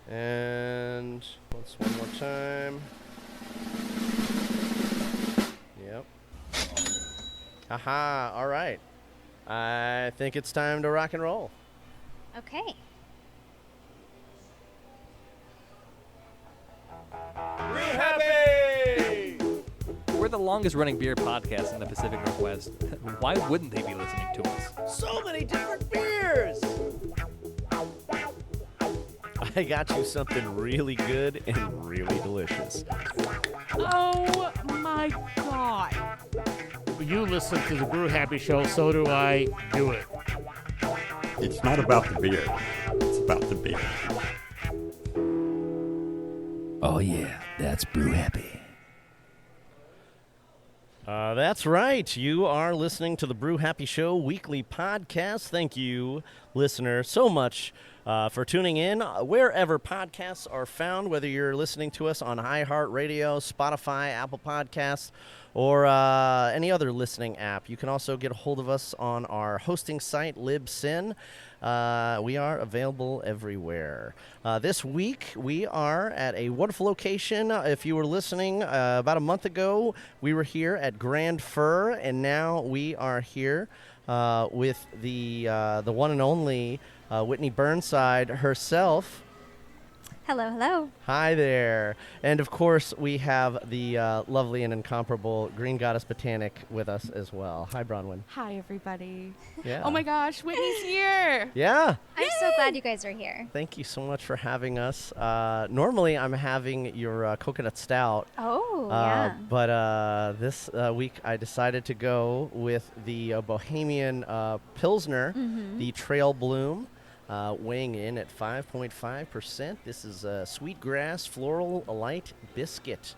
And let's one more time. Yep. Aha, all right. I think it's time to rock and roll. Okay. Brew Happy! We're the longest running beer podcast in the Pacific Northwest. Why wouldn't they be listening to us? So many different beers! I got you something really good and really delicious. Oh my God. You listen to the Brew Happy show, so do I. Do it. It's not about the beer. It's about the beer. Oh yeah, that's Brew Happy. That's right. You are listening to the Brew Happy Show weekly podcast. Thank you, listener, so much for tuning in. Wherever podcasts are found, whether you're listening to us on iHeartRadio, Spotify, Apple Podcasts, or any other listening app. You can also get a hold of us on our hosting site, Libsyn. We are available everywhere. This week, we are at a wonderful location. If you were listening about a month ago, we were here at Grand Fir, and now we are here with the one and only Whitney Burnside herself. Hello, hello. Hi there. And, of course, we have the lovely and incomparable Green Goddess Botanic with us as well. Hi, Bronwyn. Hi, everybody. Yeah. Oh my gosh, Whitney's here. Yeah. I'm so glad you guys are here. Thank you so much for having us. Normally, I'm having your coconut stout. Oh, yeah. But this week, I decided to go with the Bohemian Pilsner, the Trail Bloom. Weighing in at 5.5%. This is a sweetgrass floral light biscuit.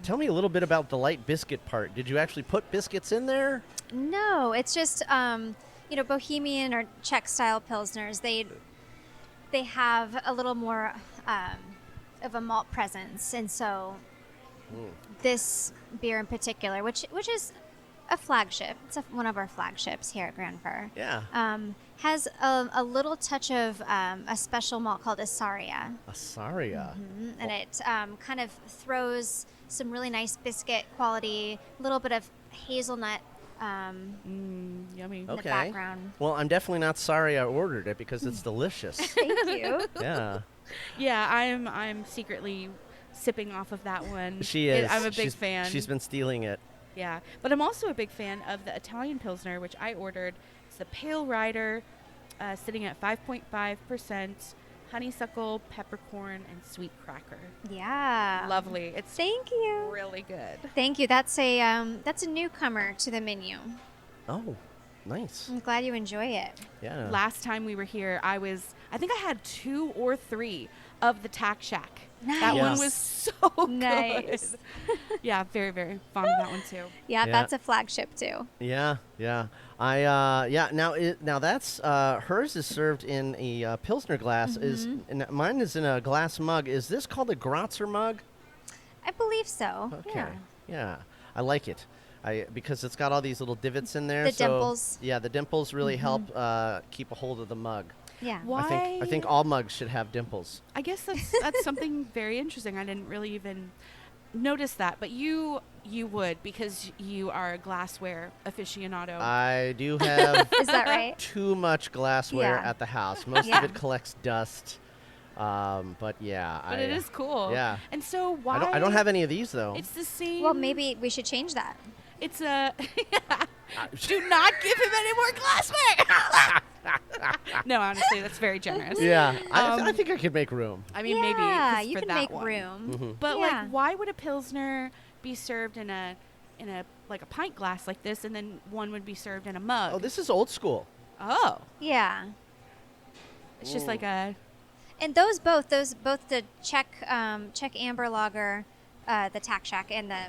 Tell me a little bit about the light biscuit part. Did you actually put biscuits in there? No, it's just Bohemian or Czech style pilsners. They have a little more of a malt presence, and so this beer in particular, which is a flagship. It's one of our flagships here at Grand Fir. Yeah. Has a little touch of a special malt called Asaria. Asaria. And it kind of throws some really nice biscuit quality, a little bit of hazelnut Yummy. in the Okay. background. Well, I'm definitely not sorry I ordered it because it's delicious. Thank you. Yeah. Yeah, I'm secretly sipping off of that one. She is. I'm a big fan. She's been stealing it. Yeah, but I'm also a big fan of the Italian Pilsner, which I ordered. It's the Pale Rider, sitting at 5.5%, honeysuckle, peppercorn, and sweet cracker. Yeah. Lovely. It's Thank you. really good. Thank you. That's a newcomer to the menu. Oh, nice. I'm glad you enjoy it. Yeah. Last time we were here, I think I had 2 or 3 of the Tack Shack. That one Nice. was so Nice. good. Yeah, very, very fond of that one too. Yeah, Yeah. that's a flagship too. Yeah. Now that's hers is served in a Pilsner glass. And mine is in a glass mug. Is this called a Grotzer mug? I believe so. Okay. Yeah. I like it. Because it's got all these little divots in there. The dimples. Yeah, the dimples really help keep a hold of the mug. Yeah. Why? I think all mugs should have dimples. I guess that's something very interesting. I didn't really even notice that, but you would, because you are a glassware aficionado. I do have Is that right? too much glassware Yeah. at the house. Most Yeah. of it collects dust. But yeah. but it is cool. Yeah. And so why? I don't have any of these though. It's the same. Well, maybe we should change that. It's a. Do not give him any more glassware. No, honestly, that's very generous. Yeah, I think I could make room. I mean, yeah, maybe just you for can that make one. room. But Yeah. like, why would a pilsner be served in a like a pint glass like this, and then one would be served in a mug? Oh, this is old school. Oh, Yeah. it's just like a. And both the Czech Amber Lager, the Tack Shack, and the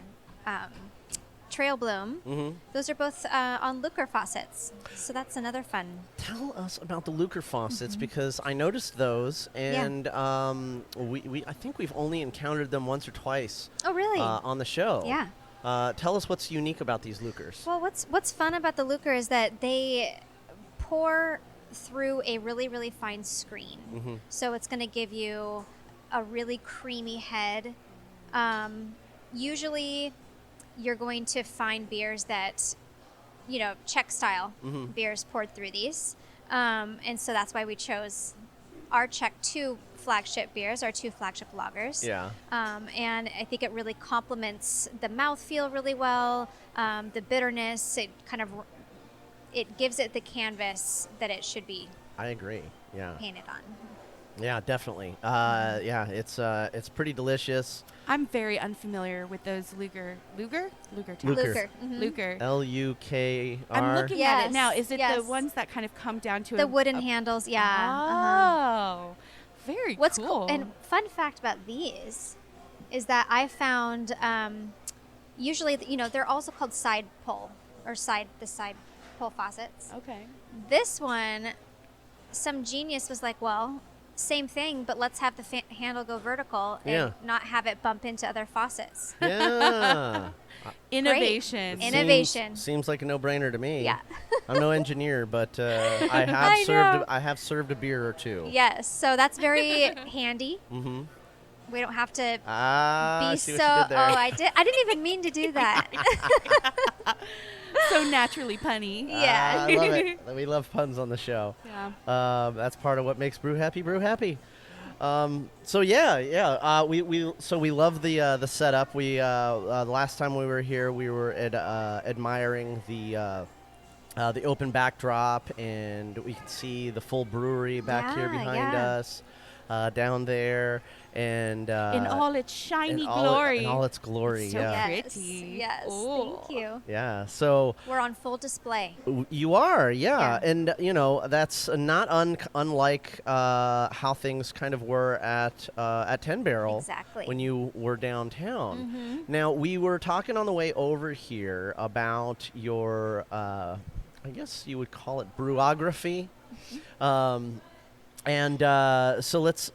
Trail Bloom. Those are both on Lucre faucets, so that's another fun. Tell us about the Lucre faucets because I noticed those, and I think we've only encountered them once or twice. Oh, really? On the show. Yeah. Tell us what's unique about these Lucres. Well, what's fun about the Lucre is that they pour through a really, really fine screen. Mm-hmm. So it's going to give you a really creamy head. Usually you're going to find beers that, Czech style beers poured through these. And so that's why we chose our Czech 2 flagship beers, our 2 flagship lagers. Yeah. And I think it really complements the mouthfeel really well. The bitterness, it gives it the canvas that it should be I agree. Yeah. painted on. Yeah, definitely. Yeah, it's pretty delicious. I'm very unfamiliar with those Luger taps. Luger. Luger. Lukr. I'm looking at it Yes, now. Is it the yes. ones that kind of come down to The a wooden a- handles, yeah. Uh-huh. Oh, very What's cool. and fun fact about these is that I found usually they're also called side pull or side pull faucets. Okay. This one, some genius was like, well, same thing, but let's have the handle go vertical and not have it bump into other faucets. Yeah. Innovation. Great. Innovation. Seems like a no-brainer to me. Yeah. I'm no engineer, but I have served a beer or two. Yes, so that's very handy. Mm-hmm. We don't have to I be see so. what you did there. I didn't even mean to do that. So naturally punny. Yeah. I love it. We love puns on the show. Yeah. That's part of what makes Brew Happy. So yeah. We love the setup. We the last time we were here, we were admiring the open backdrop, and we could see the full brewery back here behind us, down there, and in all its shiny in glory. all its glory. So yeah. pretty. Yes. Ooh. Thank you. Yeah. So. We're on full display. You are, yeah. Yeah. And that's not unlike how things kind of were at 10 Barrel Exactly. when you were downtown. Mm-hmm. Now, we were talking on the way over here about your, I guess you would call it brewography. So let's,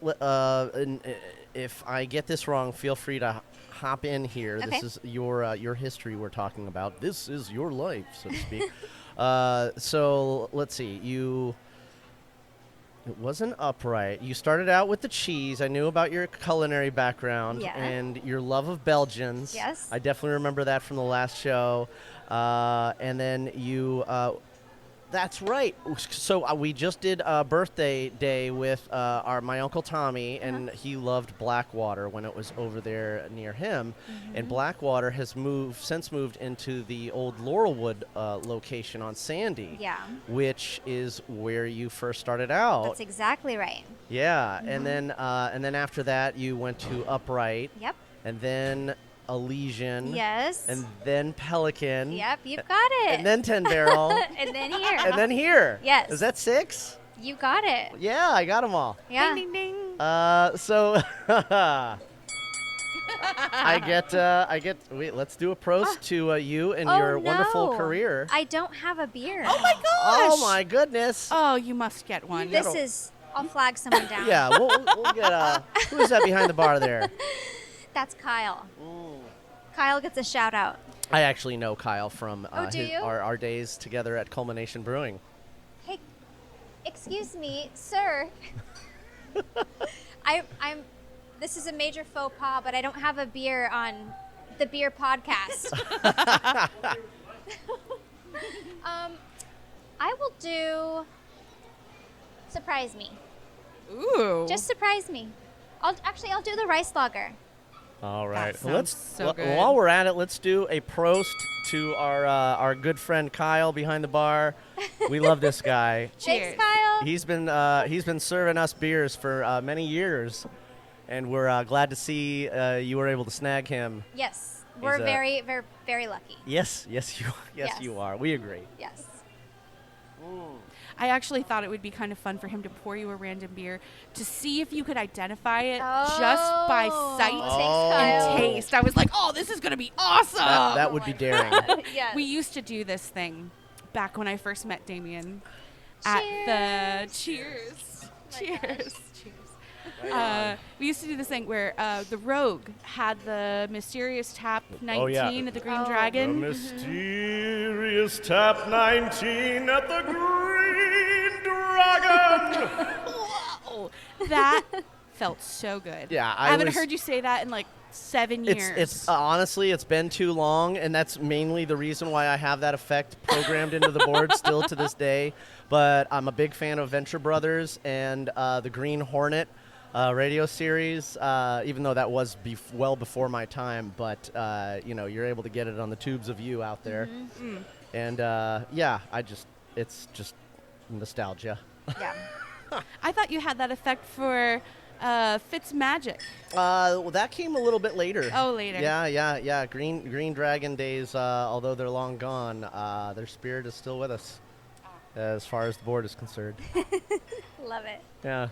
if I get this wrong, feel free to hop in here. Okay. This is your history we're talking about. This is your life, so to speak. So let's see. It wasn't upright. You started out with the cheese. I knew about your culinary background Yeah. and your love of Belgians. Yes. I definitely remember that from the last show. And then you. That's right. So we just did a birthday day with my Uncle Tommy, and he loved Blackwater when it was over there near him. And Blackwater has since moved into the old Laurelwood location on Sandy, Yeah. which is where you first started out. That's exactly right. Yeah, and then after that you went to Upright, Yep. and then Elysian, Yes. and then Pelican. Yep. You've got it. And then 10 Barrel. And then here. And then here. Yes. Is that 6? You got it. Yeah, I got them all. Yeah. Ding, ding, ding. So wait, let's do a prost to you and your wonderful no. career. I don't have a beer. Oh my gosh. Oh my goodness. Oh, you must get one. This is. I'll flag someone down. Yeah, we'll get who's that behind the bar there? That's Kyle. Kyle gets a shout out. I actually know Kyle from do you? our days together at Culmination Brewing. Hey, excuse me, sir. I'm. This is a major faux pas, but I don't have a beer on the beer podcast. I will do. Surprise me. Ooh. Just surprise me. I'll do the rice lager. All right. That Well, let's sounds so good. while we're at it, let's do a prost to our good friend Kyle behind the bar. We love this guy. Cheers. Thanks, Kyle. He's been serving us beers for many years, and we're glad to see you were able to snag him. Yes, we're He's, very, very, very lucky. Yes, Yes. you are. We agree. Yes. I actually thought it would be kind of fun for him to pour you a random beer to see if you could identify it Oh. just by sight Thanks, Oh. Kyle. and taste. I was like, oh, this is going to be awesome. That would be daring. Yes. We used to do this thing back when I first met Damien at the Cheers. Cheers. We used to do this thing where the Rogue had the mysterious tap 19 at the Green Dragon. mysterious tap 19 at the Green Dragon. Whoa. That felt so good. Yeah, I haven't heard you say that in like 7 years. It's honestly, it's been too long, and that's mainly the reason why I have that effect programmed into the board still to this day. But I'm a big fan of Venture Brothers and the Green Hornet radio series, even though that was well before my time. But, you're able to get it on the tubes of you out there. Mm-hmm. And, it's just nostalgia. Yeah. I thought you had that effect for Fitz Magic. Well, that came a little bit later. Oh, later. Yeah. Green Dragon days, although they're long gone, their spirit is still with us as far as the board is concerned. Love it. Yeah.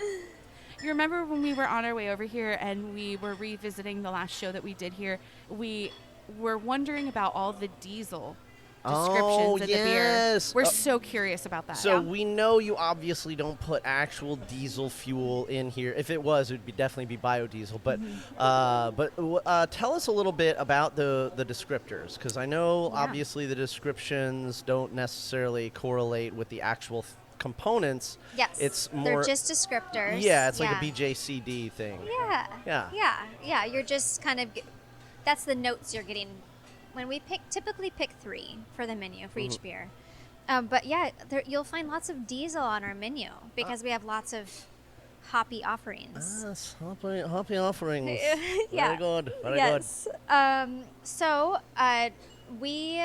You remember when we were on our way over here and we were revisiting the last show that we did here, we were wondering about all the diesel descriptions in the beer. Yes. We're so curious about that. So we know you obviously don't put actual diesel fuel in here. If it was, it would definitely be biodiesel. But tell us a little bit about the descriptors, because I know obviously the descriptions don't necessarily correlate with the actual components. Yes. It's more. They're just descriptors. Yeah, it's like a BJCD thing. Yeah. You're just kind of. That's the notes you're getting. When we typically pick 3 for the menu for each beer. But yeah, you'll find lots of diesel on our menu because we have lots of hoppy offerings. Yes, hoppy offerings. Yeah. Very good. Very yes. So we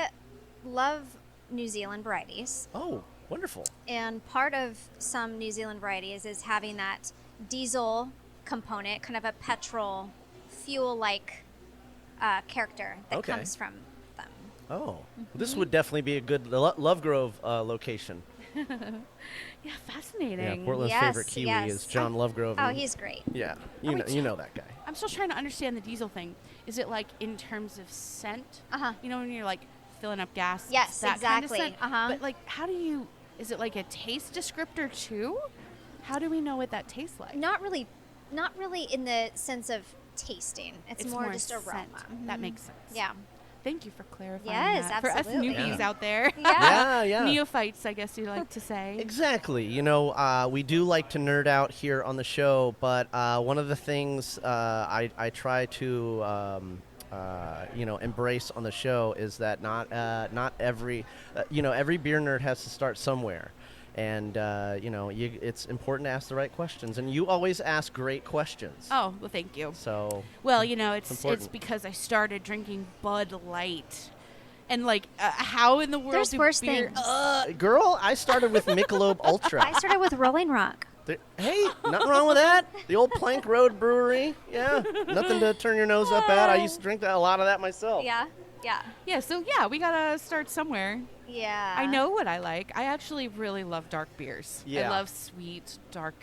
love New Zealand varieties. Oh, wonderful. And part of some New Zealand varieties is having that diesel component, kind of a petrol fuel-like character that comes from them. Oh, this would definitely be a good Love Grove location. Yeah, fascinating. Yeah, Portland's favorite Kiwi is John Lovegrove. Oh, he's great. Yeah, you know that guy. I'm still trying to understand the diesel thing. Is it like in terms of scent? You know, when you're like filling up gas? Yes, that exactly. Kind of scent? But like, is it like a taste descriptor too? How do we know what that tastes like? Not really in the sense of tasting. It's more just aroma. Scent. That makes sense. Yeah. Thank you for clarifying Yes, that. absolutely. For us newbies out there. Yeah. Neophytes, I guess you like to say. Exactly. We do like to nerd out here on the show, but one of the things I try to embrace on the show is that not every every beer nerd has to start somewhere. And, it's important to ask the right questions. And you always ask great questions. Oh, well, thank you. So, well, it's because I started drinking Bud Light. And, how in the world There's worse beer... things. Girl, I started with Michelob Ultra. I started with Rolling Rock. Hey, nothing wrong with that. The old Plank Road Brewery. Yeah, nothing to turn your nose up at. I used to drink a lot of that myself. Yeah. So, we got to start somewhere. Yeah. I know what I like. I actually really love dark beers. Yeah. I love sweet, dark,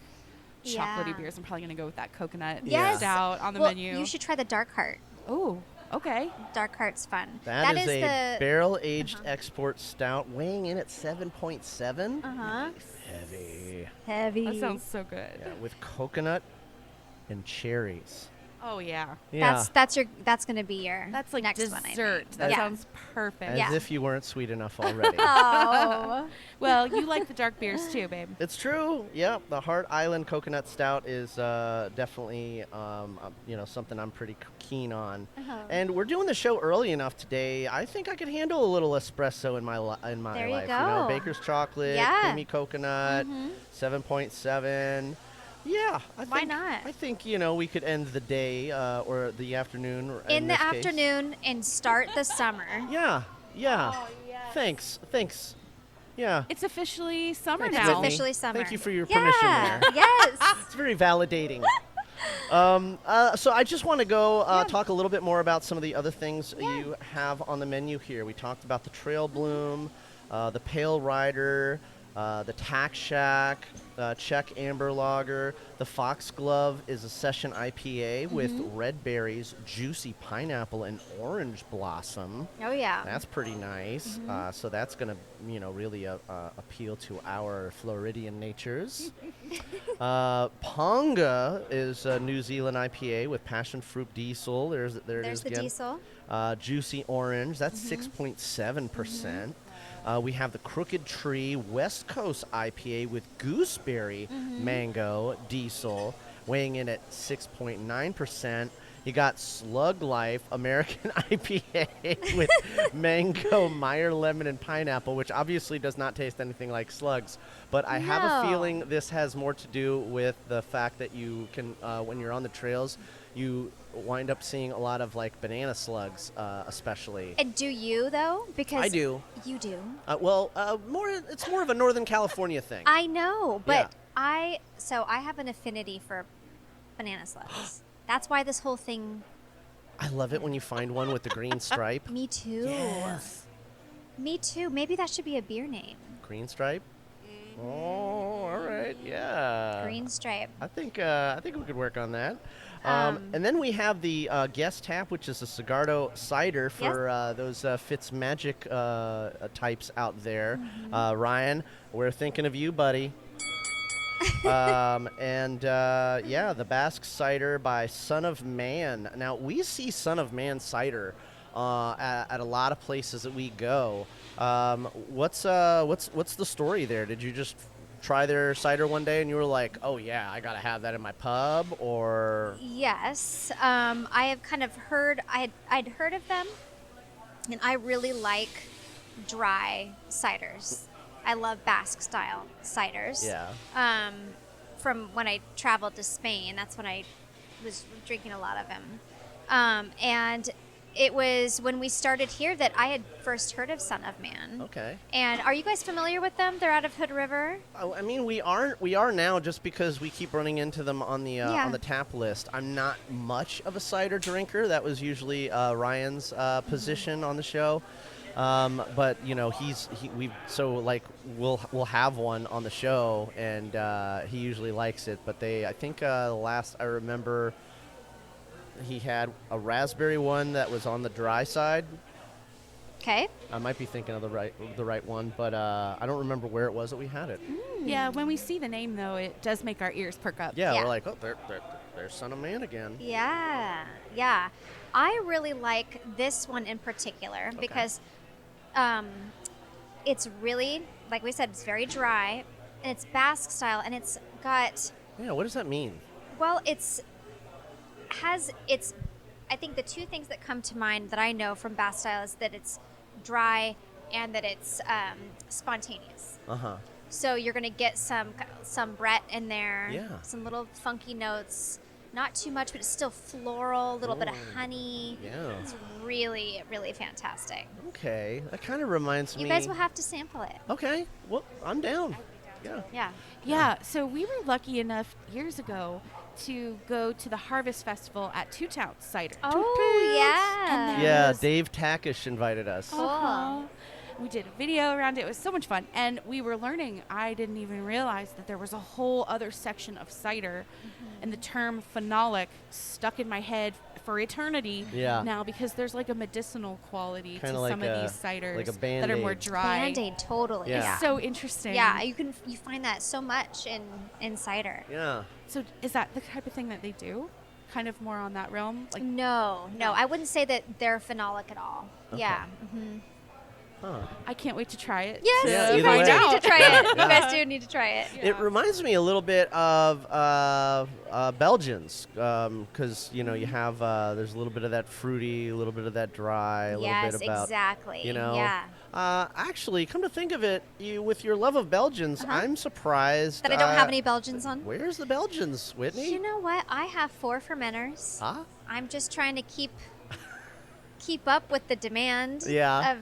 chocolatey beers. I'm probably going to go with that coconut stout on the menu. You should try the Dark Heart. Oh, okay. Dark Heart's fun. That is a barrel-aged export stout weighing in at 7.7. Heavy. That sounds so good. Yeah, with coconut and cherries. Oh yeah. That's going to be your That's like next dessert. one, I think. That sounds perfect. As if you weren't sweet enough already. Oh. Well, you like the dark beers too, babe. It's true. Yeah, the Heart Island Coconut Stout is definitely something I'm pretty keen on. And we're doing the show early enough today. I think I could handle a little espresso in my There life. you go. Baker's chocolate, creamy coconut, 7.7. Yeah, Why not? I think we could end the day or the afternoon. In the afternoon and start the summer. Yeah. Oh, yes. Thanks. Yeah. It's officially summer Thanks, now. It's officially summer. Thank you for your permission there. Yes. It's very validating. So I just want to go talk a little bit more about some of the other things you have on the menu here. We talked about the Trail Bloom, the Pale Rider, the Tack Shack, Czech Amber Lager. The Foxglove is a session IPA with red berries, juicy pineapple, and orange blossom. Oh, yeah. That's pretty nice. So that's going to, really appeal to our Floridian natures. Ponga is a New Zealand IPA with passion fruit diesel. There it is There's the again. diesel. Juicy orange. That's 6.7%. We have the Crooked Tree West Coast IPA with gooseberry, mango, diesel, weighing in at 6.9%. You got Slug Life American IPA with mango, Meyer lemon, and pineapple, which obviously does not taste anything like slugs. But I have a feeling this has more to do with the fact that you can, when you're on the trails, you wind up seeing a lot of like banana slugs, especially. And do you though? Because I do. You do. It's more of a Northern California thing. I know, but Yeah. I have an affinity for banana slugs. That's why this whole thing. I love it when you find one with the green stripe. Me too. Yes. Me too. Maybe that should be a beer name. Green stripe. Oh, all right, yeah. Green stripe. I think we could work on that. And then we have the guest tap, which is a Cigardo cider for those Fitzmagic types out there. Ryan, we're thinking of you, buddy. The Basque cider by Son of Man. Now we see Son of Man cider at a lot of places that we go. What's the story there? Did you just try their cider one day and you were like, oh yeah, I gotta have that in my pub? Or Yes, I have kind of heard. I'd heard of them, and I really like dry ciders. I love Basque style ciders. Yeah. From when I traveled to Spain, that's when I was drinking a lot of them. And it was when we started here that I had first heard of Son of Man. Okay. And are you guys familiar with them? They're out of Hood River. I mean, we are now, just because we keep running into them on the tap list. I'm not much of a cider drinker. That was usually Ryan's position on the show. But you know, we'll have one on the show, and he usually likes it. But I think last I remember, he had a raspberry one that was on the dry side. Okay. I might be thinking of the right one, but I don't remember where it was that we had it. Yeah, when we see the name though, it does make our ears perk up. Yeah, Yeah. we're like, oh, there's Son of Man again. Yeah. Yeah. I really like this one in particular because it's really, like we said, it's very dry, and it's Basque style, and it's got. Yeah, what does that mean? Well, I think the two things that come to mind that I know from Basque style is that it's dry and that it's spontaneous. So you're gonna get some Brett in there, some little funky notes, not too much, but it's still floral, a little bit of honey. Yeah. It's really, really fantastic. Okay, that kind of reminds me. You guys will have to sample it. Okay, well, I'm down. Yeah. Yeah. Yeah, so we were lucky enough years ago to go to the Harvest Festival at Two Towns Cider. Oh, yeah. And Yeah, was- Dave Takish invited us. Uh-huh. We did a video around it. It was so much fun. And we were learning. I didn't even realize that there was a whole other section of cider. And the term phenolic stuck in my head for eternity now, because there's like a medicinal quality Kinda to like some of these ciders like a that are more Band-Aid. dry. Band-Aid, totally. Yeah. Yeah. So interesting. Yeah, you find that so much in cider. Yeah. So is that the type of thing that they do? Kind of more on that realm? Like, No, I wouldn't say that they're phenolic at all. Yeah. Mm-hmm. Huh. I can't wait to try it. Yes, Yeah, you either guys way. do need to try it. You guys do need to try it. It reminds me a little bit of Belgians, because you have there's a little bit of that fruity, a little bit of that dry, a Yes, little bit about exactly. Yeah. Yeah. Actually, come to think of it, with your love of Belgians, I'm surprised That I don't have any Belgians on. Where's the Belgians, Whitney? You know what? I have 4 fermenters. Huh? I'm just trying to keep up with the demand Yeah. of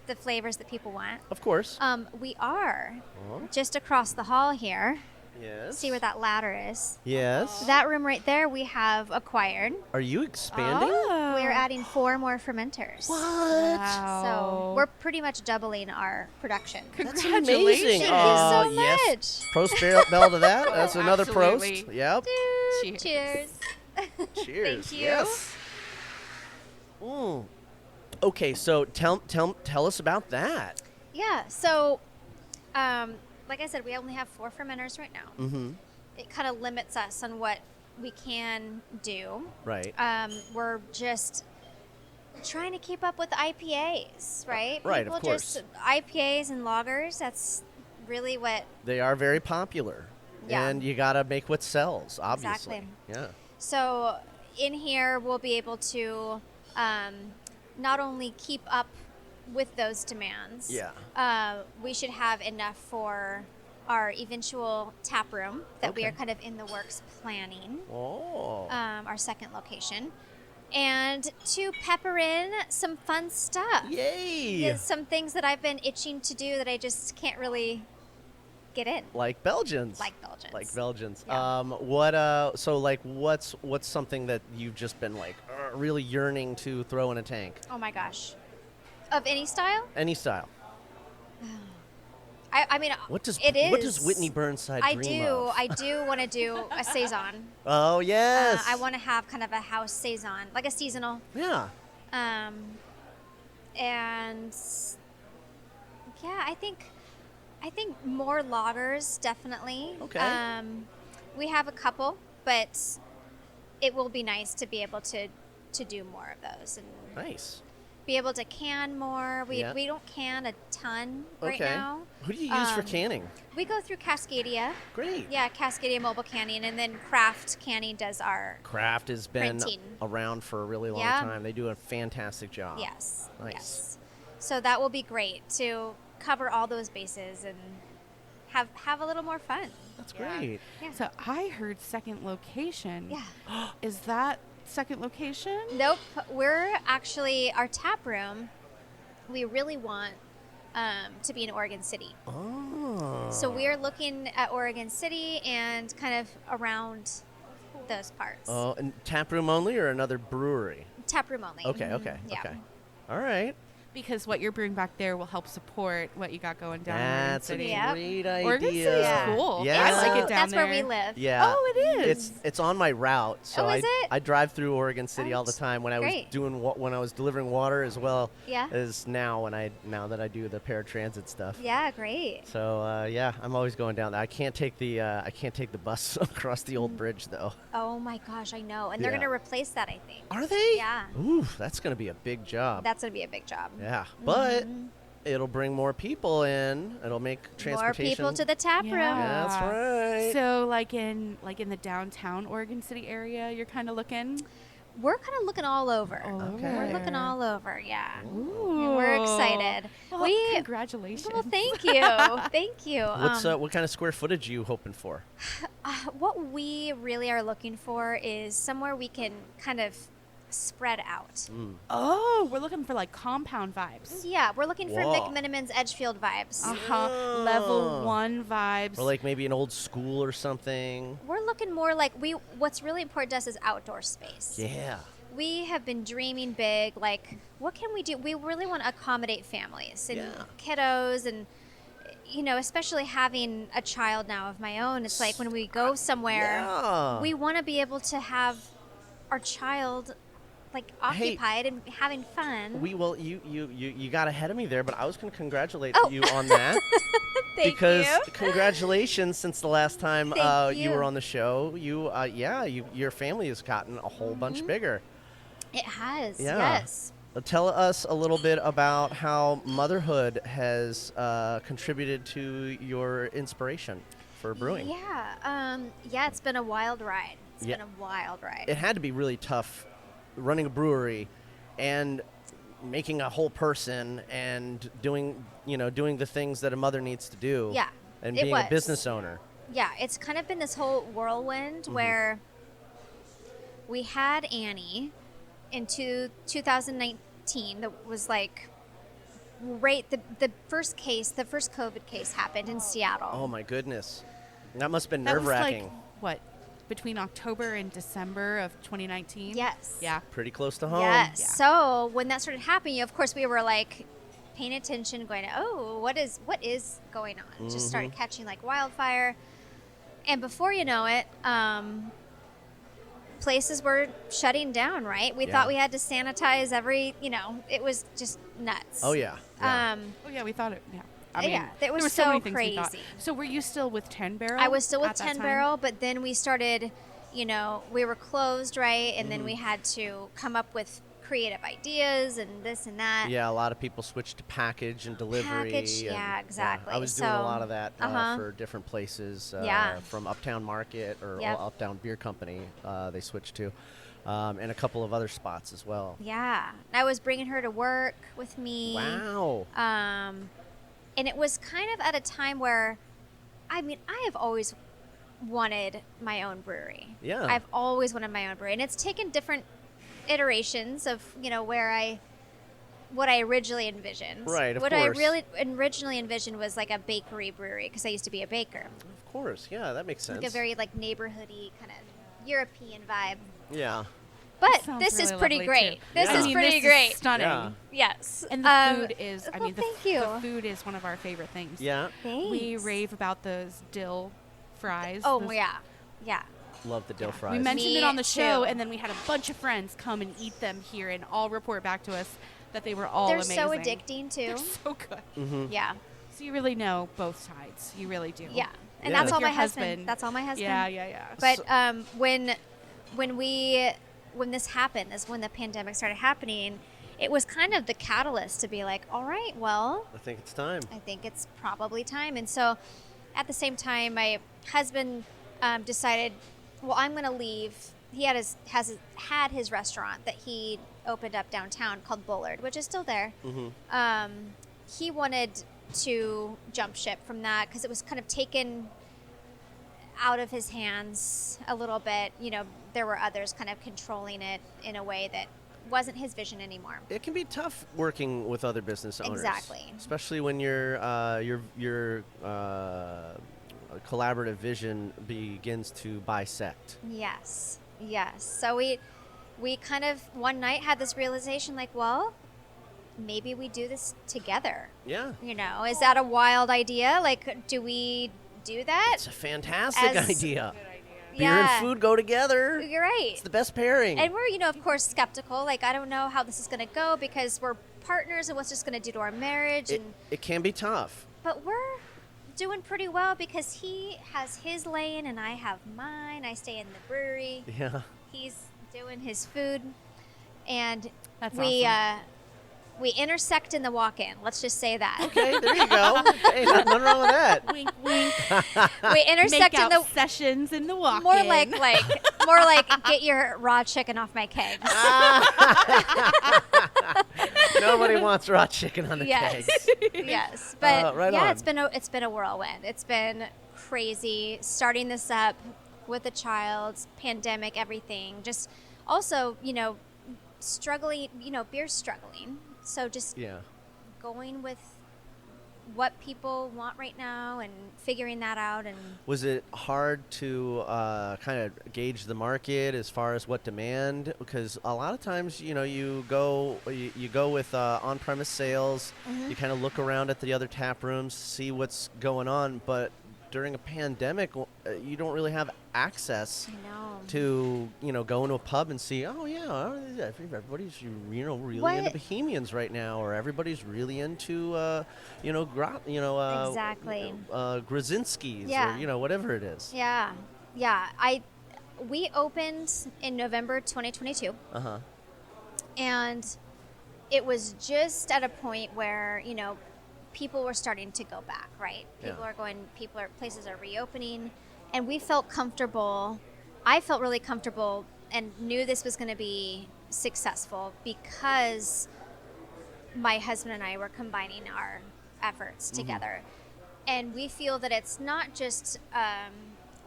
the flavors that people want. Of course. We are Oh. just across the hall here. Yes. See where that ladder is? Yes. That room right there we have acquired. Are you expanding? Oh. We're adding 4 more fermenters. What? Wow. So we're pretty much doubling our production. That's Congratulations. amazing. Thank you so yes. much. Prost bell to that. That's another absolutely. prost. Yep. Dude, Cheers. cheers. Cheers. Thank you. Yes. Mm. Okay, so tell us about that. Yeah, so like I said, we only have 4 fermenters right now. Mm-hmm. It kind of limits us on what we can do. Right. We're just trying to keep up with IPAs, right? Right, People of course. just IPAs and lagers. That's really what. They are very popular. Yeah. And you got to make what sells, obviously. Exactly. Yeah. So in here, we'll be able to not only keep up with those demands. Yeah. We should have enough for our eventual tap room that we Okay. are kind of in the works planning. Oh. Our second location, and to pepper in some fun stuff. Yay. There's some things that I've been itching to do that I just can't really get in. Like Belgians. Like Belgians. Like Belgians. Yeah. What's something that you've just been like really yearning to throw in a tank? Oh my gosh. Of any style? Any style. I mean, What does Whitney Burnside dream of? I do want to do a saison. Oh yes. I want to have kind of a house saison, like a seasonal. Yeah. And yeah, I think more lagers definitely. Okay. We have a couple, but it will be nice to be able to do more of those and Nice. be able to can more. We Yeah. we don't can a ton right Okay. now. Who do you use for canning? We go through Cascadia. Great. Yeah, Cascadia Mobile Canning, and then Craft Canning does our. Kraft has been Printing. around for a really long Yeah. time. They do a fantastic job. Yes. Nice. Yes. So that will be great to cover all those bases and have a little more fun. That's great. Yeah. So I heard second location. Yeah. Is that second location? Nope. We're actually our tap room. We really want to be in Oregon City. Oh. So we are looking at Oregon City and kind of around those parts. Oh, and tap room only or another brewery? Tap room only. Okay, okay, Yeah. okay. All right. Because what you're brewing back there will help support what you got going down in Oregon That's a City. Yeah. great idea. Oregon City's Yeah. cool. Yeah. I like it down That's there. where we live. Yeah. Oh, it is. It's on my route, so Oh, is it? I drive through Oregon City all the time when I was Great. doing when I was delivering water as well Yeah. as now that I do the paratransit stuff. Yeah, great. So yeah, I'm always going down there. I can't take the bus across the old bridge though. Oh my gosh, I know. And they're Yeah. going to replace that, I think. Are they? Yeah. Ooh, that's gonna be a big job. That's going to be a big job. Yeah, but it'll bring more people in. It'll make More transportation. people to the tap room. Yeah. That's right. So like in the downtown Oregon City area, you're kind of looking. We're kind of looking all over. All Okay. We're looking all over, yeah. Ooh. We're excited. Well, We congratulations. Well, thank you. Thank you. What kind of square footage you hoping for? What we really are looking for is somewhere we can kind of spread out. Oh, we're looking for like compound vibes. Yeah, we're looking for Whoa. McMinimans Edgefield vibes. Level 1 vibes. Or like maybe an old school or something. We're looking more like what's really important to us is outdoor space. Yeah. We have been dreaming big, like what can we do? We really want to accommodate families and Yeah. kiddos and especially having a child now of my own, it's like when we go somewhere, Yeah. we want to be able to have our child like occupied and having fun. You got ahead of me there, but I was going to congratulate Oh. you on that. Thank because you. congratulations, since the last time Thank you were you. on the show, your family has gotten a whole bunch bigger. It has, Yeah. yes. Tell us a little bit about how motherhood has contributed to your inspiration for brewing. Yeah, it's been a wild ride. It's Yeah. been a wild ride. It had to be really tough running a brewery and making a whole person and doing the things that a mother needs to do. Yeah, And it being a was. business owner. Yeah, it's kind of been this whole whirlwind where we had Annie in 2019 that was like the first COVID case happened in Seattle. Oh my goodness. That must have been That was nerve-wracking. like, what, between October and December of 2019? Yes. Yeah. Pretty close to home. Yes. Yeah. So when that started happening, of course we were like paying attention, going, "Oh, what is going on?" Just started catching like wildfire, and before you know it, places were shutting down. Right? We Yeah. thought we had to sanitize every. It was just nuts. Oh yeah. Yeah. Oh, yeah, we thought it, yeah. I mean, Yeah, that there was were so so many things we thought. crazy. So were you still with 10 Barrel? I was still with at that 10 time? Barrel, but then we started, we were closed, right? And then we had to come up with creative ideas and this and that. Yeah, a lot of people switch to package and delivery. Package, yeah, exactly. I was doing a So, lot of that for different places. From Uptown Market or Yep. Uptown Beer Company, they switched to, and a couple of other spots as well. Yeah. I was bringing her to work with me. Wow. And it was kind of at a time where, I mean, I have always wanted my own brewery. Yeah. I've always wanted my own brewery. And it's taken different iterations of, what I originally envisioned. Right, of what course. I really originally envisioned was like a bakery brewery because I used to be a baker. Of course, yeah, that makes sense. Like a very like neighborhoody kind of European vibe. Yeah. But Sounds this is really pretty lovely, great. too. This Yeah. is I mean, pretty this great. Is stunning. Yeah. Yes. And the food is, I well, mean, thank you. the food is one of our favorite things. Yeah. Thanks. We rave about those dill fries. Oh, Those- yeah. Yeah. Love the dill fries. We mentioned Me it on the show, too. and then we had a bunch of friends come and eat them here and all report back to us that they were all They're amazing. so addicting too. They're so good. Mm-hmm. Yeah. So you know both sides. You really do. Yeah. And Yeah. that's With all your my husband. husband. That's all my husband. Yeah. But when this happened, when the pandemic started happening, it was kind of the catalyst to be like, all right, well, I think it's time. I think it's probably time. And so at the same time, my husband decided, well, I'm going to leave. He had his restaurant that he opened up downtown called Bullard, which is still there. Mm-hmm. He wanted to jump ship from that because it was kind of taken out of his hands a little bit. There were others kind of controlling it in a way that wasn't his vision anymore. It can be tough working with other business owners. Exactly. Especially when your collaborative vision begins to bisect. Yes. So we kind of one night had this realization like, well, maybe we do this together. Yeah. Is that a wild idea? Like, do we do that? It's a fantastic As- idea. Beer Yeah. and food go together. You're right. It's the best pairing. And we're, of course, skeptical. Like, I don't know how this is going to go because we're partners and what's just going to do to our marriage. It can be tough. But we're doing pretty well because he has his lane and I have mine. I stay in the brewery. Yeah. He's doing his food. And That's we awesome. we intersect in the walk-in. Let's just say that. Okay, there you go. Hey, nothing wrong with that. Wink, wink. We intersect Make in out the sessions in the walk-in. more like get your raw chicken off my kegs. Nobody wants raw chicken on the Yes. kegs. Yes, but right yeah, on. it's been a whirlwind. It's been crazy starting this up with a child, pandemic, everything. Just also, struggling. Beer's struggling. So just Yeah. going with what people want right now and figuring that out. And Was it hard to kind of gauge the market as far as what demand? Because a lot of times, you go with on-premise sales. Mm-hmm. You kind of look around at the other tap rooms, see what's going on. But during a pandemic, you don't really have access I know. to go into a pub and see. Oh yeah, everybody's really What? into Bohemians right now, or everybody's really into Exactly. Grzinski's, Yeah. or whatever it is. Yeah. We opened in November 2022. Uh-huh. And it was just at a point where, people were starting to go back, right? Yeah. Places are reopening. And we felt comfortable. I felt really comfortable and knew this was going to be successful because my husband and I were combining our efforts together. And we feel that it's not just,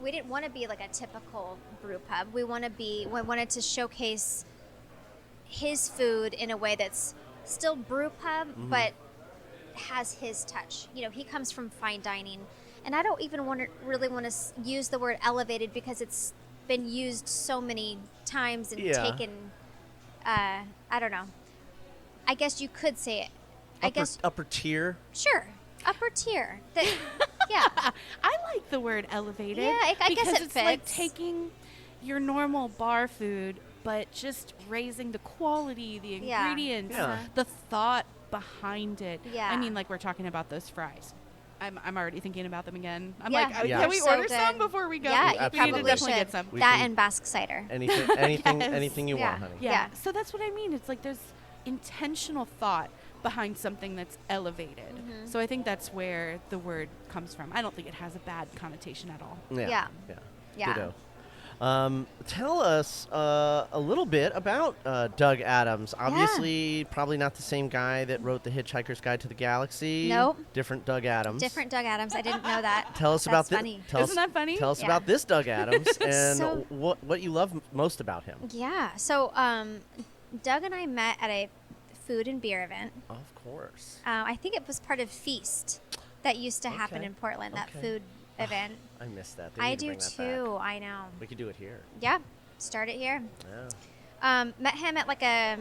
we didn't want to be like a typical brew pub. We wanted to showcase his food in a way that's still brew pub, but has his touch. He comes from fine dining, and I don't even really want to use the word elevated because it's been used so many times and Yeah. taken. I don't know. I guess you could say it. Upper tier. Sure, upper tier. Yeah. I like the word elevated. Yeah, I guess because it it's like fits. taking your normal bar food, but just raising the quality, the Yeah. ingredients, Yeah. the thought behind it. Yeah. I mean, like we're talking about those fries. I'm already thinking about them again. I'm Yeah. like, Yeah. can we They're so order some good. before we go? Yeah, you we need to probably definitely should. get some. We That can- and Basque cider. anything Yes. anything you Yeah. want, honey. Yeah. Yeah. So that's what I mean. It's like there's intentional thought behind something that's elevated. Mm-hmm. So I think that's where the word comes from. I don't think it has a bad connotation at all. Yeah. Yeah. Ditto. Tell us a little bit about Doug Adams. Obviously, probably not the same guy that wrote The Hitchhiker's Guide to the Galaxy. Nope. Different Doug Adams. Different Doug Adams. I didn't know that. Tell us That's about funny. Isn't that funny? Tell us Yeah. about this Doug Adams and So- what you love most about him. Yeah. So Doug and I met at a food and beer event. Of course. I think it was part of Feast that used to happen Okay. in Portland, that Okay. food event. I missed that. They I need to do bring that too. back. I know. We could do it here. Yeah. Start it here. Yeah. Met him at like a,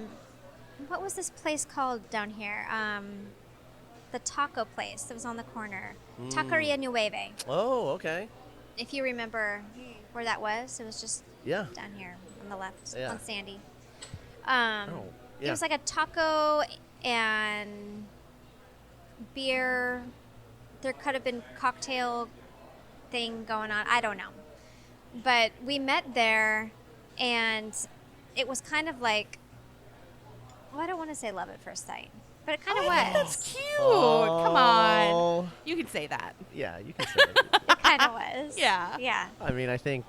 what was this place called down here? The taco place that was on the corner. Taqueria Nueve. Oh, okay. If you remember where that was, it was just Yeah. down here on the left, Yeah. on Sandy. Oh, It yeah. was like a taco and beer. There could have been cocktail thing going on. I don't know. But we met there, and it was kind of like, well, I don't want to say love at first sight, but it kind of was. That's cute. Come on. Oh. You can say that. Yeah, you can say it. It kind of was. Yeah. Yeah. I mean, I think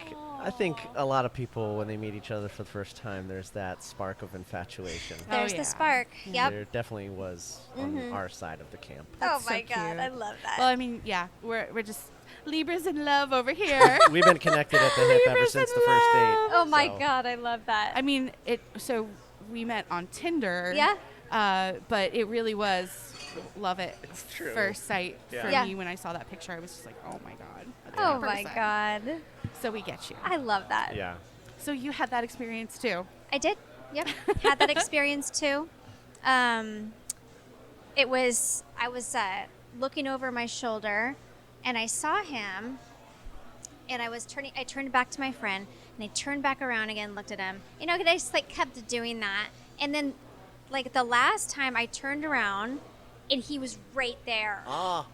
a lot of people, when they meet each other for the first time, there's that spark of infatuation. There's yeah. the spark. Yep. There definitely was on our side of the camp. Oh That's my so God, cute. I love that. Well, I mean, yeah, we're just Libras in love over here. We've been connected at the hip ever Libras since in the first date. love. oh my so- God, I love that. I mean, so we met on Tinder. Yeah. But it really was love at It's true. first sight Yeah. for Yeah. me when I saw that picture. I was just like, oh my God. that's Oh the my person. God, So we get you. I love that. Yeah. So you had that experience too. I did. Yep. Had that experience too. I was looking over my shoulder, and I saw him, and I turned back to my friend, and I turned back around again, looked at him. You know, 'cause I just like kept doing that, and then like the last time I turned around, and he was right there, Ah.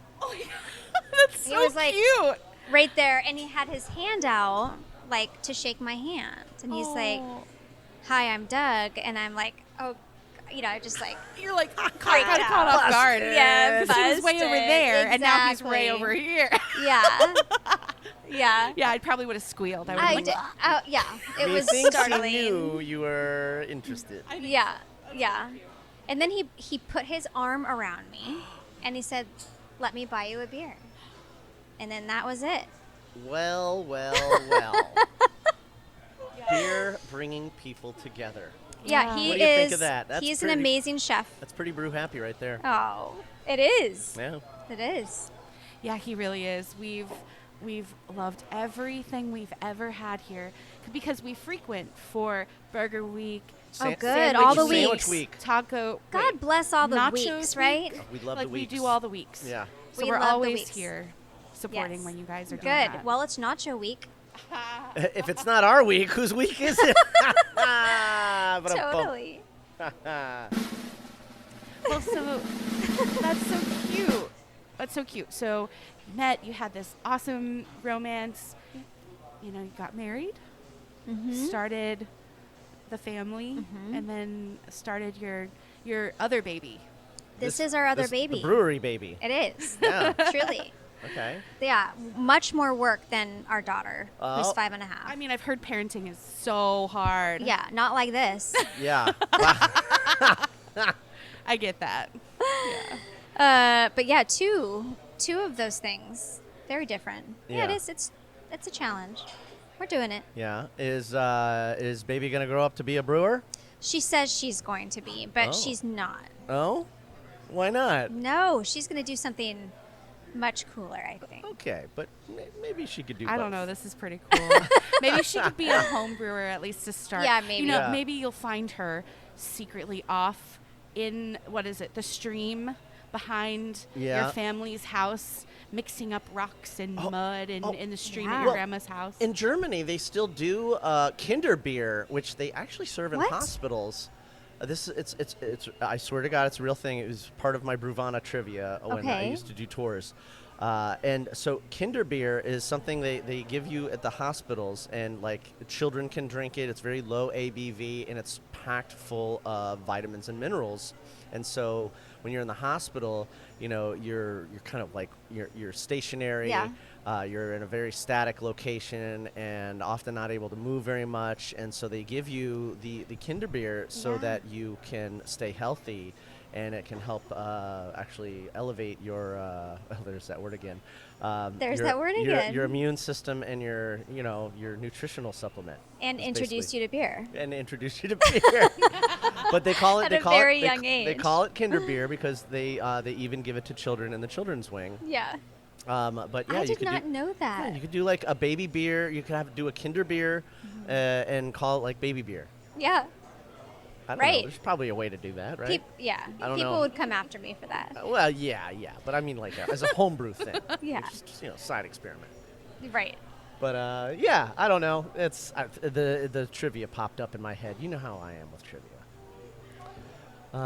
That's He so was like- cute. right there, and he had his hand out like to shake my hand, and he's like, Oh. "Hi, I'm Doug," and I'm like, "Oh," you know, just like. You're like kind of Freaked caught off out. guard. Yeah, Because he was way over busted. there, and now he's way Exactly. over here. Yeah. Yeah. Yeah, I probably would have squealed. I would I have been did. like, Yeah. It was Methinks startling. he knew you were interested. Yeah. Yeah. And then he put his arm around me, and he said, "Let me buy you a beer." And then that was it. Well, well, well. Beer bringing people together. Yeah, he What do you is. think of that? That's He's an pretty- amazing chef. That's pretty brew happy right there. Oh, it is. Yeah. It is. yeah, he really is. We've loved everything we've ever had here because we frequent for Burger Week, Oh, good. Sandwich All the week. Sandwich weeks. week. Taco. God wait, bless all the nachos weeks, week? right? We love like the weeks. we do all the weeks. Yeah. So We we're love the always weeks. here supporting Yes. when you guys are doing Good. that. Well, it's Nacho Week. If it's not our week, whose week is it? Totally. Well, so that's so cute. That's so cute. So you met, you had this awesome romance. You know, you got married, started the family, and then started your other baby. This is our other baby. The brewery baby. It is. Yeah. Truly. Okay. Yeah. Much more work than our daughter, who's Oh. 5.5. I mean, I've heard parenting is so hard. Yeah, not like this. Yeah. I get that. But yeah, two of those things, very different. Yeah, it Yeah. is. It's a challenge. We're doing it. Yeah. Is baby gonna grow up to be a brewer? She says she's going to be, but Oh. she's not. Oh. Why not? No, she's going to do something much cooler, I think. Okay, but maybe she could do. I don't both. know. This is pretty cool. Maybe she could be a home brewer at least to start. Yeah, maybe. You know, Yeah. maybe you'll find her secretly off in the stream behind Yeah. your family's house, mixing up rocks and mud in the stream at Yeah. your grandma's house. In Germany, they still do Kinder beer, which they actually serve in What? hospitals. It's I swear to God, it's a real thing. It was part of my Bruvana trivia when I Okay. used to do tours. And so Kinder beer is something they give you at the hospitals, and like children can drink it. It's very low ABV, and it's packed full of vitamins and minerals. And so when you're in the hospital, you know, you're kind of like you're stationary. Yeah. You're in a very static location and often not able to move very much. And so they give you the Kinder beer so Yeah. that you can stay healthy, and it can help actually elevate your there's that word again. There's your- that word again. Your immune system and your nutritional supplement. And That's introduce basically- you to beer. and introduce you to beer. But they call it At they a call very it, young They age. call it Kinder beer because they even give it to children in the children's wing. Yeah. But yeah, I you did could not do, know yeah, that. you could do like a baby beer. You could do a Kinder beer and call it like baby beer. Yeah. I don't Right. know. There's probably a way to do that, right? Yeah. I don't People know. would come after me for that. Well, yeah. But I mean like as a homebrew thing. Yeah. Just, side experiment. Right. But yeah, I don't know. It's the trivia popped up in my head. You know how I am with trivia.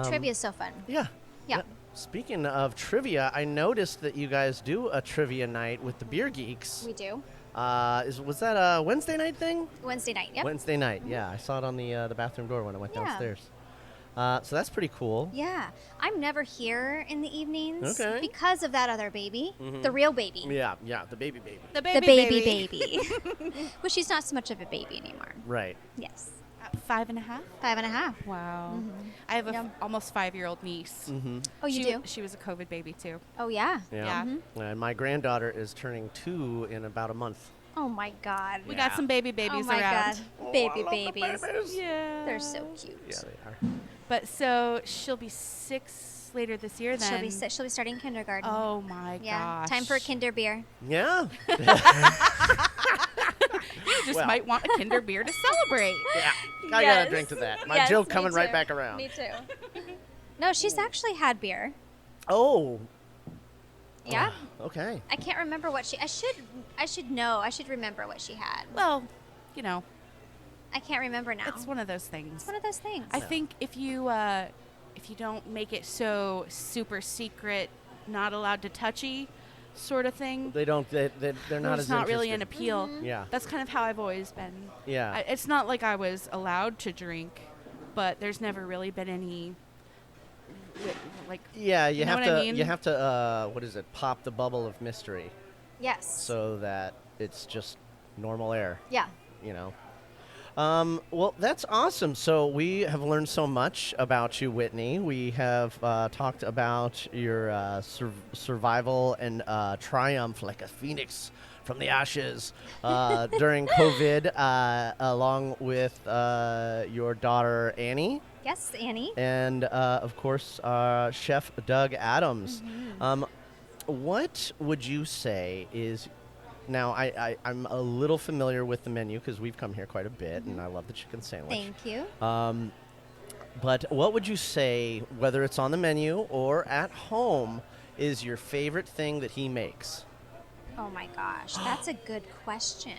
Trivia is so fun. Yeah. Yeah. Speaking of trivia, I noticed that you guys do a trivia night with the Beer Geeks. We do. Was that a Wednesday night thing? Wednesday night. Yep. Wednesday night. Yeah, I saw it on the bathroom door when I went Yeah. downstairs. So that's pretty cool. Yeah. I'm never here in the evenings Okay. because of that other baby, the real baby. Yeah, the baby. The The baby. Well, she's not so much of a baby anymore. Right. Yes. 5.5. 5.5. Wow. I have a Yeah. almost 5-year-old niece. Oh, you she, do? She was a COVID baby too. Oh, yeah. Yeah. Yeah. And my granddaughter is turning 2 in about a month. Oh, my God. We got some baby babies oh, my around. God. Baby babies. Yeah. They're so cute. Yeah, they are. But so she'll be 6 later this year then. She'll be starting kindergarten. Oh my yeah. gosh. Time for a Kinder beer. Yeah. You just Well. might want a Kinder beer to celebrate. Yeah. I gotta drink to that. My Yes, joke me coming right too. back around. Me too. No, she's actually had beer. Oh. Yeah. Okay. I can't remember what she. I should know. I should remember what she had. Well, you know, I can't remember now. it's one of those things. It's one of those things. I think if you don't make it so super secret, not allowed to touchy, sort of thing, They don't. They're not there's as not really an interested. appeal. Yeah. That's kind of how I've always been. Yeah. It's not like I was allowed to drink, but there's never really been any like Yeah, you know have what to. I mean? You have to. What is it? Pop the bubble of mystery, yes. so that it's just normal air. Yeah. You know. Well, that's awesome. So we have learned so much about you, Whitney. We have talked about your survival and triumph like a phoenix from the ashes during COVID, along with your daughter Annie. Yes, Annie. And of course, Chef Doug Adams. What would you say is now? I'm a little familiar with the menu because we've come here quite a bit, and I love the chicken sandwich. Thank you. But what would you say, whether it's on the menu or at home, is your favorite thing that he makes? Oh my gosh, that's a good question.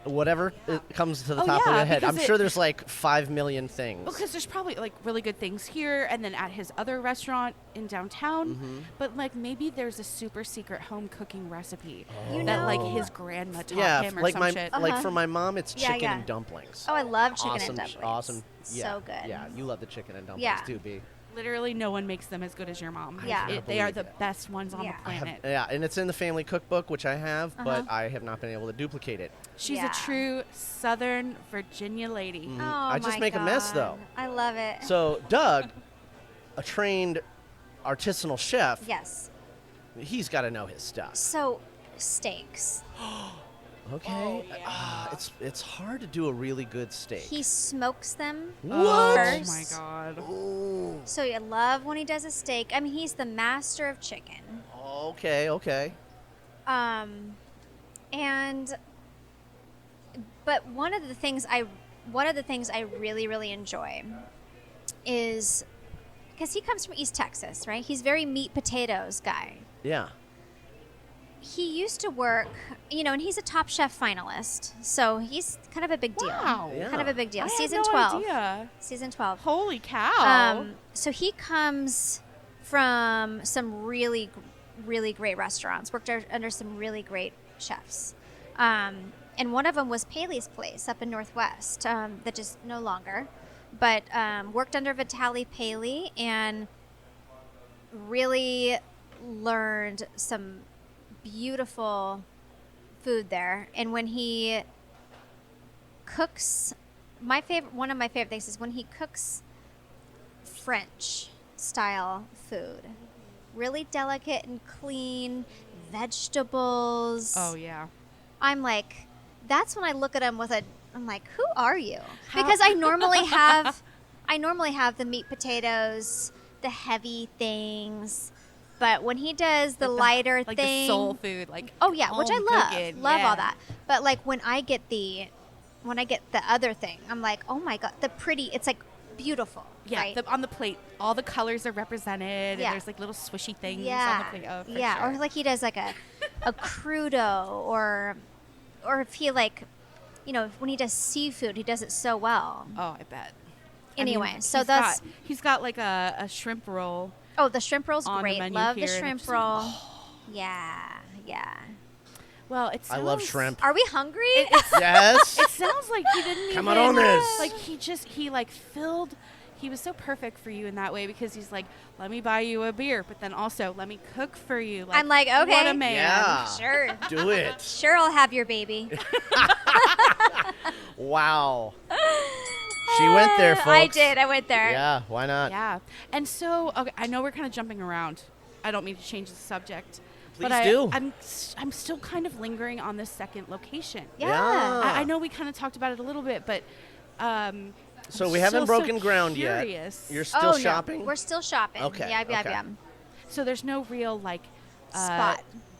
Whatever comes to the Oh, top of yeah, your head. I'm because sure there's like 5 million things. because there's probably like really good things here and then at his other restaurant in downtown, but like maybe there's a super secret home cooking recipe You that like know- his grandma taught Yeah, him or like some shit. like for my mom, it's Yeah, chicken yeah. and dumplings. Oh, I love chicken awesome, and dumplings. awesome. Yeah, So good. Yeah, you love the chicken and dumplings Yeah. too, B. Literally no one makes them as good as your mom. Yeah. They are believe the it. best ones on Yeah. the planet. Yeah, and it's in the family cookbook, which I have, but Uh-huh. I have not been able to duplicate it. She's Yeah. a true Southern Virginia lady. Oh, I just my make a mess, though. God. I love it. So Doug, a trained artisanal chef, yes. he's got to know his stuff. So, steaks. Okay, it's hard to do a really good steak. He smokes them What? Oh first. my god. Ooh. So I love when he does a steak. I mean, he's the master of chicken. Okay. And but one of the things I really really enjoy is because he comes from East Texas, right? He's very meat potatoes guy. Yeah. He used to work, and he's a Top Chef finalist, so he's kind of a big deal. Wow. Yeah. Kind of a big deal. I Season had no 12. idea. Season 12. Holy cow. So he comes from some really really great restaurants, worked under some really great chefs. And one of them was Paley's Place up in Northwest, that is no longer, but worked under Vitaly Paley and really learned some beautiful food there. And when he cooks, one of my favorite things is when he cooks French style food, really delicate and clean, vegetables. Oh yeah. I'm like, that's when I look at him I'm like, who are you? Because I normally have the meat, potatoes, the heavy things, but when he does the lighter like thing, the soul food, like oh yeah, which I home love, cooking, all yeah. that. But like when I get the other thing, I'm like, oh my god, it's like beautiful. Yeah, right? on the plate, all the colors are represented, Yeah. and there's like little swishy things Yeah, on the plate. Oh, for yeah, sure. or like he does like a crudo, or if he when he does seafood, he does it so well. Oh, I bet. Anyway, so that's he's got like a shrimp roll. oh, the shrimp roll's on the great. menu Love the here, and shrimp it's roll. Yeah. Well, it I sounds, love shrimp. Are we hungry? Yes. It sounds like he didn't Come even on this. like he like filled. He was so perfect for you in that way because he's like, let me buy you a beer, but then also let me cook for you. I'm like, okay. What a man. Yeah. Sure. Do it. Sure, I'll have your baby. Wow. She went there, folks. I did. I went there. Yeah, why not? Yeah. And so, okay, I know we're kind of jumping around. I don't mean to change the subject. Please but do. I'm still kind of lingering on this second location. Yeah. I know we kind of talked about it a little bit, but So I'm we haven't still broken so ground curious. yet. You're still no, shopping? we're still shopping. Okay, Yeah, okay. So there's no real like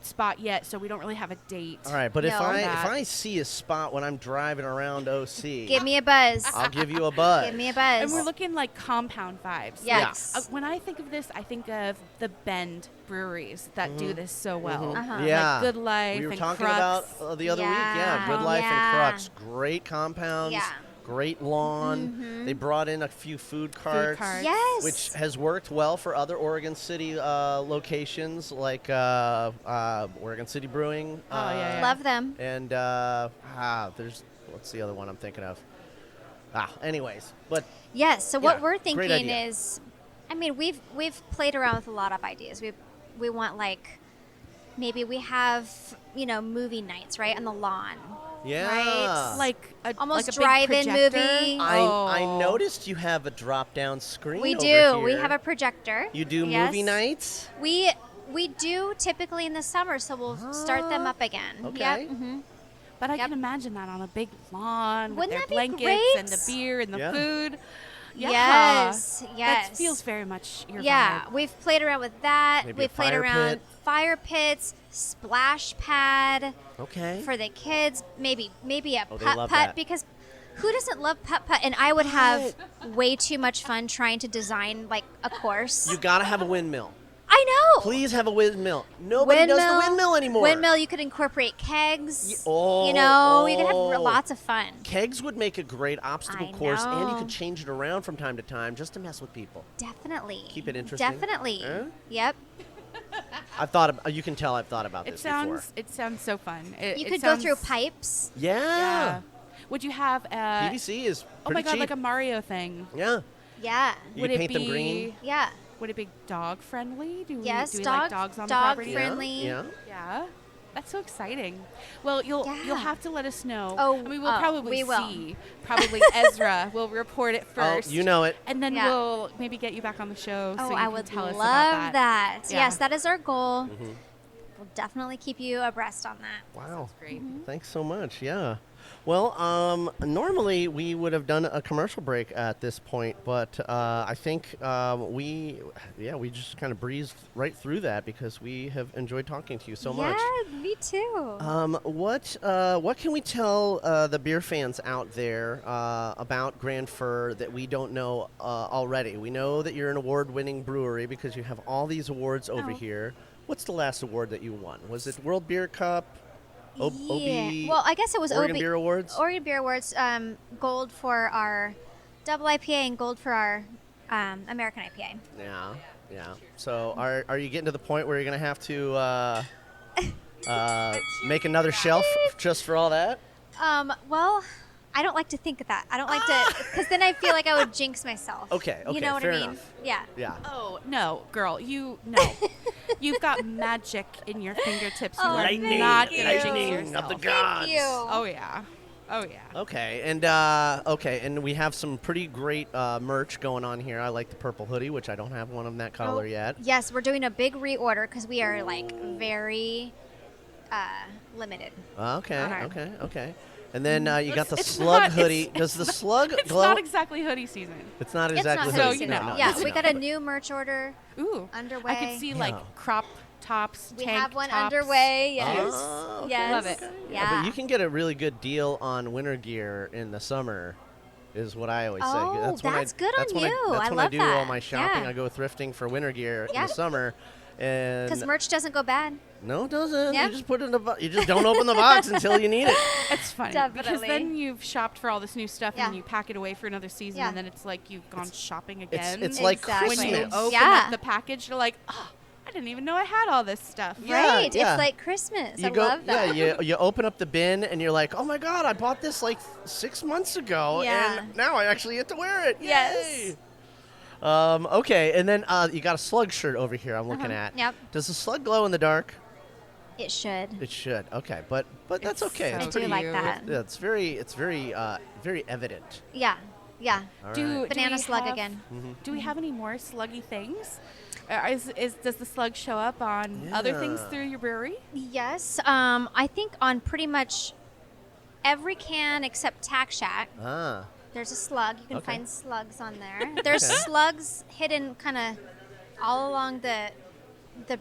spot yet, so we don't really have a date. All right, but if No. I see a spot when I'm driving around OC, Give me a buzz. I'll give you a buzz. Give me a buzz. And we're looking like compound vibes. Yes. When I think of this, I think of the Bend breweries that do this so well. Uh-huh. Yeah. Like Good Life we were and talking Crux. about the other week. Yeah, Yeah. Good Life Yeah. and Crux. Great compounds. Yeah. Great lawn. They brought in a few food carts. carts. Yes. Which has worked well for other Oregon City locations like Oregon City Brewing. yeah. Love them. And what's the other one I'm thinking of? Anyways, but Yes. So Yeah, what we're great thinking idea. is, I mean, we've played around with a lot of ideas. We want like maybe we have movie nights right on the lawn. yeah. Right. Like Almost like a big drive-in projector. movie. I noticed you have a drop-down screen. We over do. We here. have a projector. You do Yes. movie nights? We do typically in the summer, so we'll start them up again. Okay. Yep. Mm-hmm. But I Yep. can imagine that on a big lawn Wouldn't with that their be blankets and great? the beer and the Yeah. food. Yeah. Yes. Yes. That feels very much your Yeah, vibe. we've played around with that. Maybe a We've played fire around pit. fire pits, splash pad Okay. for the kids. Maybe a Oh, they putt love putt that. because who doesn't love putt putt? And I would have way too much fun trying to design like a course. You got to have a windmill. I know. Please have a windmill. Nobody does the windmill anymore. Windmill, you could incorporate kegs. You can have lots of fun. Kegs would make a great obstacle I course, and you know. could change it around from time to time just to mess with people. Definitely. Keep it interesting. Definitely. Huh? Yep. You can tell I've thought about It this before. sounds so fun. You could go through pipes. Yeah. Yeah. Would you have PVC is oh my pretty god, cheap. like a Mario thing? Yeah. Yeah. You Would could it paint them be green. Yeah. Would it be dog friendly? Do Yes, we dog, like dogs on the dog property? friendly. Yeah. Yeah. That's so exciting. Well, you'll Yeah. have to let us know. Oh, I mean, we'll probably we will. see. Probably Ezra will report it first. Oh, you know it. And then Yeah. we'll maybe get you back on the show. Oh, so you I can would tell us love about that. Yeah. Yes, that is our goal. Mm-hmm. We'll definitely keep you abreast on that. Wow. Great. Thanks so much. Yeah. Well, normally we would have done a commercial break at this point, but I think we just kind of breezed right through that because we have enjoyed talking to you so much. Yeah, me too. What can we tell the beer fans out there about Grand Fir that we don't know already? We know that you're an award-winning brewery because you have all these awards over here. What's the last award that you won? Was it World Beer Cup? OB? Well, I guess it was Oregon OB Beer Awards? Oregon Beer Awards, gold for our double IPA and gold for our American IPA. Yeah. Yeah. So are you getting to the point where you're gonna have to make another shelf just for all that? Well, I don't like to think of that. I don't like to, because then I feel like I would jinx myself. Okay. You know what fair I mean? enough. Yeah. Yeah. Oh no, girl, no. You've got magic in your fingertips. You Oh, are Lightning, not thank gonna you. jinx lightning of the yourself. gods. Thank you. Oh yeah. Okay, and we have some pretty great merch going on here. I like the purple hoodie, which I don't have one of that color yet. Yes, we're doing a big reorder because we are like very limited. Okay. And then you got the It's slug not- hoodie. it's- Does the slug It's glow? not exactly hoodie season. It's not It's exactly not so hoodie. you seasonal. know. Yeah, we got a but- new merch order Ooh, underway. I could see like crop tops. We tank have one tops. underway. Yes. Oh, okay. Yes. Love it. Yeah. But you can get a really good deal on winter gear in the summer, is what I always say. Oh, when that's good that's on when you. That's I when love I do all that. my shopping. Yeah. I go thrifting for winter gear in Yeah. the summer. And Because merch doesn't go bad. no, it doesn't. Yeah. You just put it in the box. You just don't open the box until you need it. It's funny because Definitely. then you've shopped for all this new stuff Yeah. and then you pack it away for another season Yeah. and then it's like you've gone shopping again. It's like Exactly. when you Christmas. open Yeah. up the package, you're like, oh, I didn't even know I had all this stuff. Yeah, Right. yeah. It's like Christmas. You I love that. Yeah, you open up the bin and you're like, oh my god, I bought this like 6 months ago, Yeah. and now I actually get to wear it. Yes. Yay! Okay, and then you got a slug shirt over here. I'm looking at. Yep. Does the slug glow in the dark? It should. It should. Okay, but that's It's okay. so I It's do pretty. like cute. that. Yeah, it's very evident. Yeah. Yeah. All Do right. Banana we slug have- again. Do we have any more sluggy things? Does the slug show up on other things Yeah. through your brewery? Yes. I think on pretty much every can except Tack Shack, Ah. there's a slug. You can Okay. find slugs on there. There's Okay. slugs hidden kind of all along the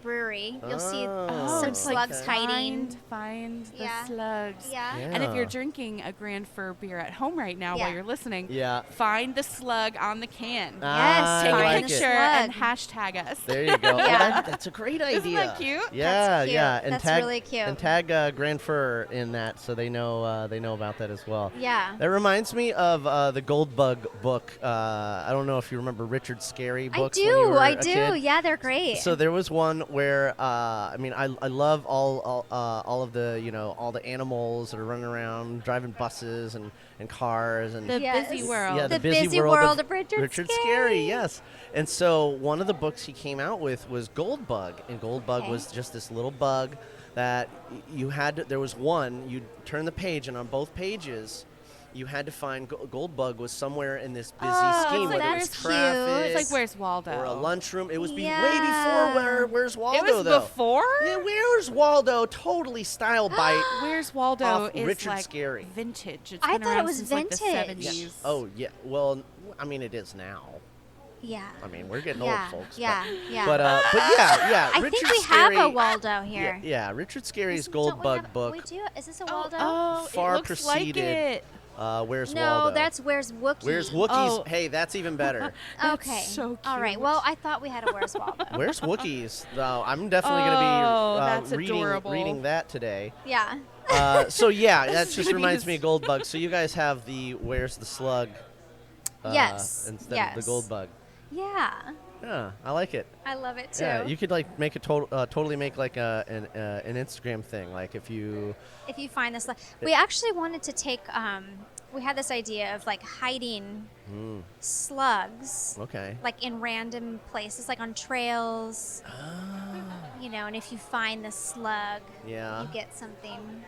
brewery. You'll see Oh, some it's slugs okay. hiding. Find the Yeah. slugs. Yeah. And if you're Yeah. drinking a Grand Fir beer at home right now Yeah. while you're listening, Yeah. find the slug on the can. Ah, Take I a like find the it. picture and slug. hashtag us. There you go. Yeah. That's a great idea. Isn't that cute? Yeah, That's cute. yeah. And That's tag, really cute. And tag Grand Fir in that, so they know about that as well. Yeah. That reminds me of the Goldbug book. I don't know if you remember Richard Scarry I books. when you were do. I a do. kid. Yeah, they're great. So there was one where I love all of the all the animals that are running around driving buses and cars and The Yes. busy world. yeah, The busy world of Richard Scarry. yes. And so one of the books he came out with was Goldbug, and Goldbug Okay. was just this little bug that you had to, there was one, you'd turn the page, and on both pages you had to find Goldbug was somewhere in this busy Oh, scheme, whether it that's was cute. traffic It's like, where's Waldo? or a lunchroom. It was way Yeah. before Where's Waldo, It was though. before? Yeah, Where's Waldo? Totally style bite. Where's Waldo Off is Richard like Scarry. vintage. It's I been thought it around was since like the vintage. 70s. Oh, yeah. Well, I mean, it is now. Yeah. I mean, we're getting Yeah. old, folks. Yeah. Yeah. But yeah. I Richard think we have a Scarry- Waldo here. Yeah, Richard Scarry's Isn't- don't we Goldbug have- book. We do. Is this a Waldo? Oh, Far it looks like preceded it. Where's no, Waldo? that's Where's Wookiee. Where's Wookiees? Oh. Hey, that's even better. Okay. so All right. cute. Well, I thought we had a Where's Waldo. Where's Wookiees? Though I'm definitely Oh, going to that's be adorable. reading that today. Yeah. So yeah, that is just gonna be reminds his- me of Goldbug. So you guys have the Where's the Slug? Yes, Instead of yes. the Goldbug. Yeah. Yeah, I like it. I love it too. Yeah, you could like make a totally make like an Instagram thing. Like if you If you find this, we actually wanted to take. We had this idea of like hiding slugs, okay. like in random places, like on trails. You know, and if you find the slug, Yeah. you get something.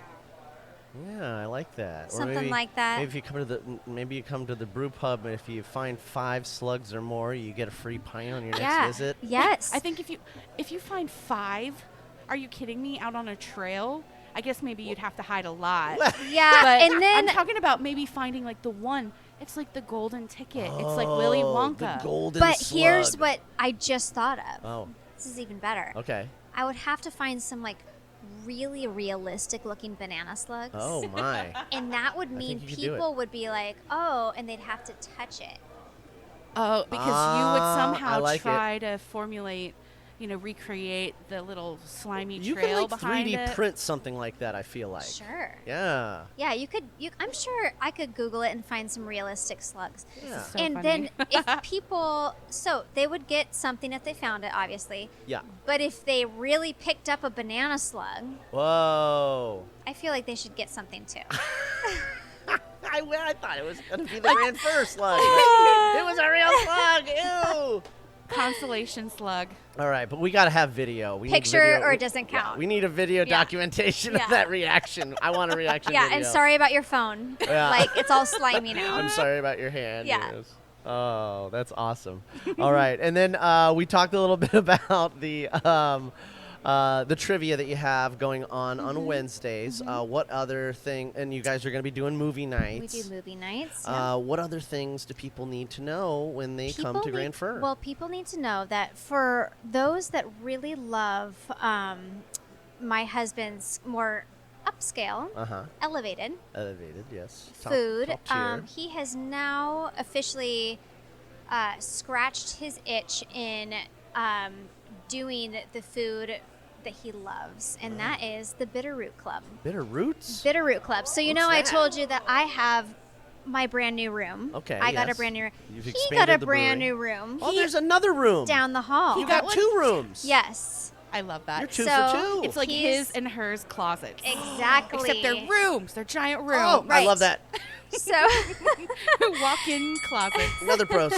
Yeah, I like that. Or Something maybe- like that. Maybe if you come to the brew pub, and if you find 5 slugs or more, you get a free pint on your Yeah. next visit. Yes. I think if you find 5, are you kidding me? Out on a trail? I guess maybe you'd have to hide a lot. Yeah, But and then I'm talking about maybe finding like the one. It's like the golden ticket. It's like Willy Oh, Wonka. The golden but slug. here's what I just thought of. Oh, This is even better. okay. I would have to find some like really realistic looking banana slugs. Oh my. And that would mean think you could do it. people would be like, oh, and they'd have to touch it. Oh, because you Ah, would I somehow like it. try to formulate recreate the little slimy You trail could like behind 3D it. print something like that, I feel like. Sure. Yeah. Yeah, you could. I'm sure I could Google it and find some realistic slugs. Yeah. So and funny. then if people, so they would get something if they found it, obviously. Yeah. But if they really picked up a banana slug, Whoa. I feel like they should get something too. I thought it was going to be the Grand Fir slug. It was a real slug. Ew. Constellation slug. All right, but we got to have video. We need Picture video. or it doesn't Yeah, count. we need a video Yeah. documentation Yeah. of that reaction. I want a reaction Yeah, video. and sorry about your phone. Yeah. Like it's all slimy now. I'm sorry about your hand. Yeah. Yes. Oh, that's awesome. All right, and then we talked a little bit about the trivia that you have going on Wednesdays. What other thing? And you guys are going to be doing movie We nights. do movie nights. Yeah. What other things do people need to know when they come to Grand Fir? Well, people need to know that for those that really love my husband's more upscale, elevated Elevated, yes. food, Top tier. he has now officially scratched his itch in doing the food that he loves, and that is the Bitterroot Club. Bitter Roots? Bitterroot Club. So you What's know, I that? told you that I have my brand new room. Okay, I got a yes. brand new room. You've He expanded got a the brand brewery. new room. Oh, He- there's another room. down the hall. You got two rooms. Yes. I love that. You're two So, for two. It's like He's- his and hers closets. Exactly. Except they're rooms. They're giant rooms. Oh, I love right. that. So, Walk-in closets. Another pros.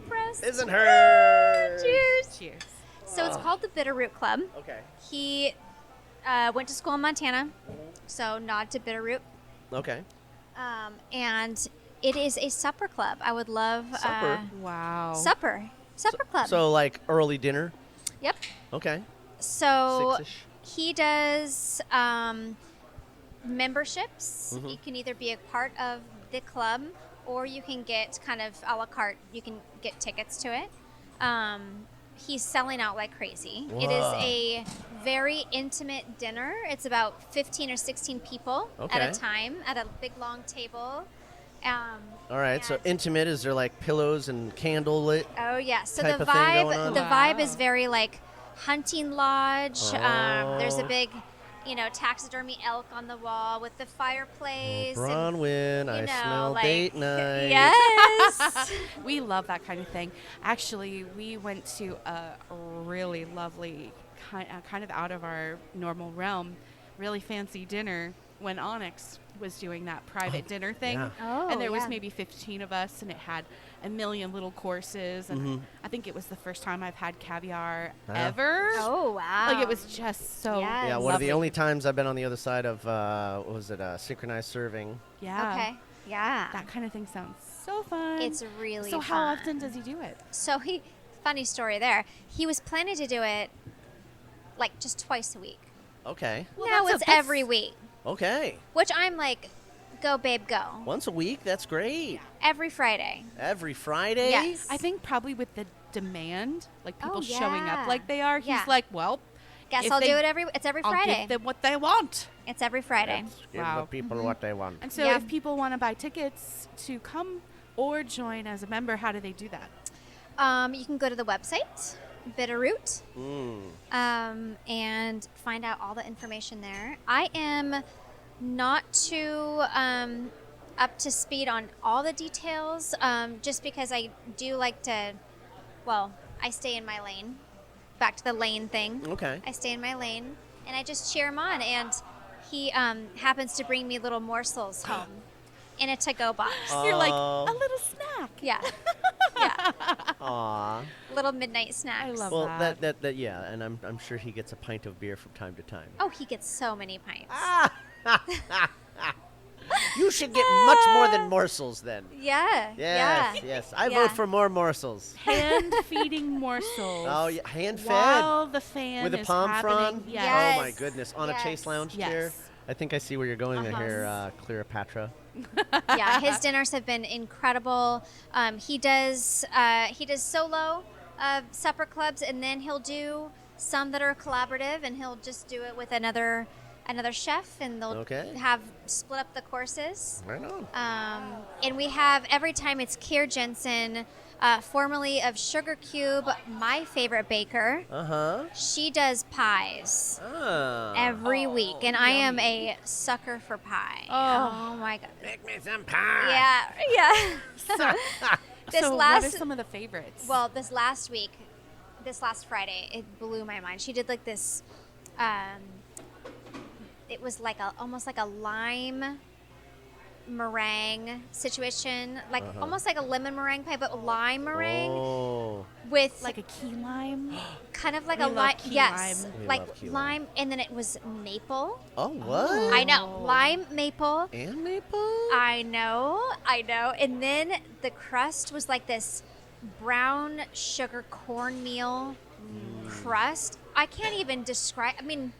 Prost. Isn't her? Cheers. Cheers. So it's called the Bitterroot Club. Okay. He went to school in Montana, so nod to Bitterroot. Okay. And it is a supper club. I would love Supper? Wow. supper club. So like early dinner. Yep. Okay. So 6-ish. he does memberships. Mm-hmm. You can either be a part of the club, or you can get kind of a la carte. You can get tickets to it. He's selling out like crazy. It is Whoa. a very intimate dinner. It's about 15 or 16 people Okay. at a time at a big long table. All right. So and- intimate. Is there like pillows and candle lit? Oh yeah. So type the of thing vibe, going on? the vibe is Wow. very like hunting lodge. There's a Oh. big, taxidermy elk on the wall with the fireplace. and, Bronwyn, I you know, smell like- date night. Yes. We love that kind of thing. Actually, we went to a really lovely, kind of out of our normal realm, really fancy dinner when Onyx was doing that private dinner thing. yeah. Oh, And there was yeah. maybe 15 of us, and it had a million little courses. And I think it was the first time I've had caviar Yeah. ever. Oh wow. Like, it was just so Yes. Yeah, one of lovely. the only times I've been on the other side of what was it? Synchronized serving. Yeah. Okay. Yeah. That kind of thing sounds so fun. It's really So fun. how often does he do it? So funny story there. He was planning to do it like just twice a week. Okay. Well, now that's it's a- every week, Okay. which I'm like, go babe, go. Once a week. That's great. Every Friday. Every Friday. Yes. I think probably with the demand, like people Oh, showing yeah. up like they are, he's Yeah. like, well, Guess if I'll they- do it it's every I'll Friday. give them what they want. It's every Friday. Give Wow. the people what they want. And so Yeah. if people want to buy tickets to come or join as a member, how do they do that? You can go to the website, Bitterroot, and find out all the information there. I am not too up to speed on all the details, just because I do like to, I stay in my lane. Back to the lane thing. Okay. I stay in my lane, and I just cheer him on, and he happens to bring me little morsels home in a to-go box. You're like, Oh. a little snack. Yeah. Yeah. Aw. Little midnight snacks. I love Well, that. that yeah, and I'm sure he gets a pint of beer from time to time. Oh, he gets so many pints. You should get much more than morsels then. Yeah. Yes, Yeah. yes. I Yeah. vote for more morsels. Hand feeding morsels. Oh, yeah, hand fed While the fan with a is palm happening. frond. Yes. Oh my goodness, on a Yes. Chase Lounge Yes. chair. I think I see where you're going Uh-huh. here, Cleopatra. Yeah, his dinners have been incredible. He does solo supper clubs, and then he'll do some that are collaborative, and he'll just do it with another another chef, and they'll Okay. have split up the courses. Right on. And we have every time it's Kier Jensen, formerly of Sugar Cube, my favorite baker. She does pies every week, and I am a sucker for pie. Oh my god! Make me some pie. Yeah. So what are some of the favorites? Well, this last Friday, it blew my mind. She did like this. It was like almost like a lime meringue situation, like almost like a lemon meringue pie, but lime meringue with like a key lime? kind of like We a love lime. key Yes, lime. We like love key lime, and then it was maple. Oh, what? I know, lime maple. And maple? I know. And then the crust was like this brown sugar cornmeal crust. I can't even describe. I mean,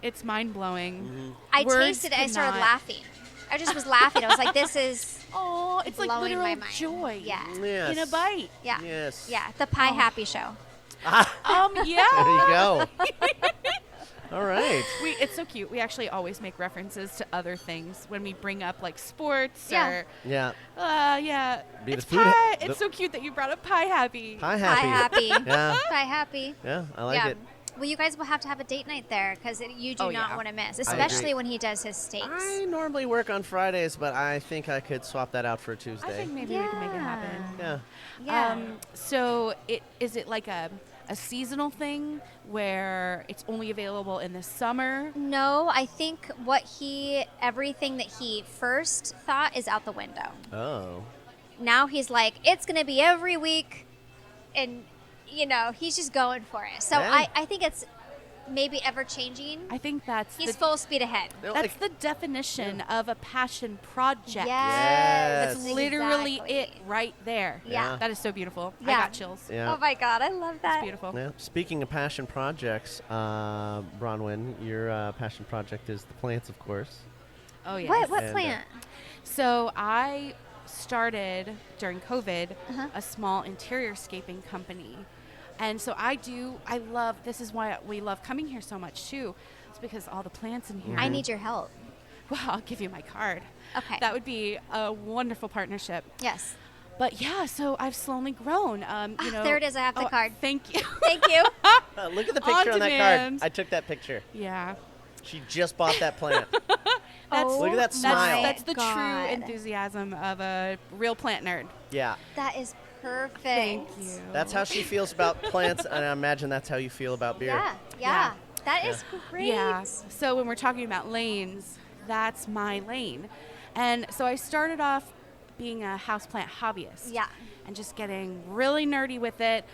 It's mind-blowing. I Words tasted it. I started cannot- laughing. I just was laughing. I was like, "This is Oh, it's like blowing literal my mind." joy. Yeah, Yes. In a bite. yeah, Yes. yeah. The Pie Happy Show. Yeah. There you go. All right. It's so cute. We actually always make references to other things when we bring up like sports Yeah. Yeah. yeah. Be the It's food pie. the- It's so cute that you brought up Pie Happy. Pie Pie happy. Happy. Yeah. Pie Happy. Yeah, I like yeah. it. Well, you guys will have to have a date night there because you do Oh, not yeah. want to miss, agree. especially when he does his steaks. I normally work on Fridays, but I think I could swap that out for a Tuesday. I think maybe we can make it happen. Yeah. Yeah. So is it like a seasonal thing where it's only available in the summer? No, I think everything that he first thought is out the window. Oh. Now he's like, it's going to be every week. And, he's just going for it. So Yeah. I think it's maybe ever changing. I think that's He's the, full speed ahead. that's the definition of a passion project. Yes. That's literally exactly. it right there. Yeah. That is so beautiful. I Yeah. got chills. Yeah. Oh my God, I love that. It's beautiful. Yeah. Speaking of passion projects, Bronwyn, your passion project is the plants, of course. Oh yeah. What And, plant? So I started during COVID Uh-huh. a small interior scaping company. And so this is why we love coming here so much too. It's because all the plants in here. I need your help. Well, I'll give you my card. Okay. That would be a wonderful partnership. Yes. But yeah, so I've slowly grown. There it is. I have the card. Thank you. Thank you. Look at the On picture on that demand. card. I took that picture. Yeah. She just bought that plant. Oh Look at that smile. That's the God. true enthusiasm of a real plant nerd. Yeah. That is perfect. Thank you. That's how she feels about plants, and I imagine that's how you feel about beer. Yeah. Yeah. That is great. Yeah. So when we're talking about lanes, that's my lane. And so I started off being a houseplant hobbyist. Yeah. And just getting really nerdy with it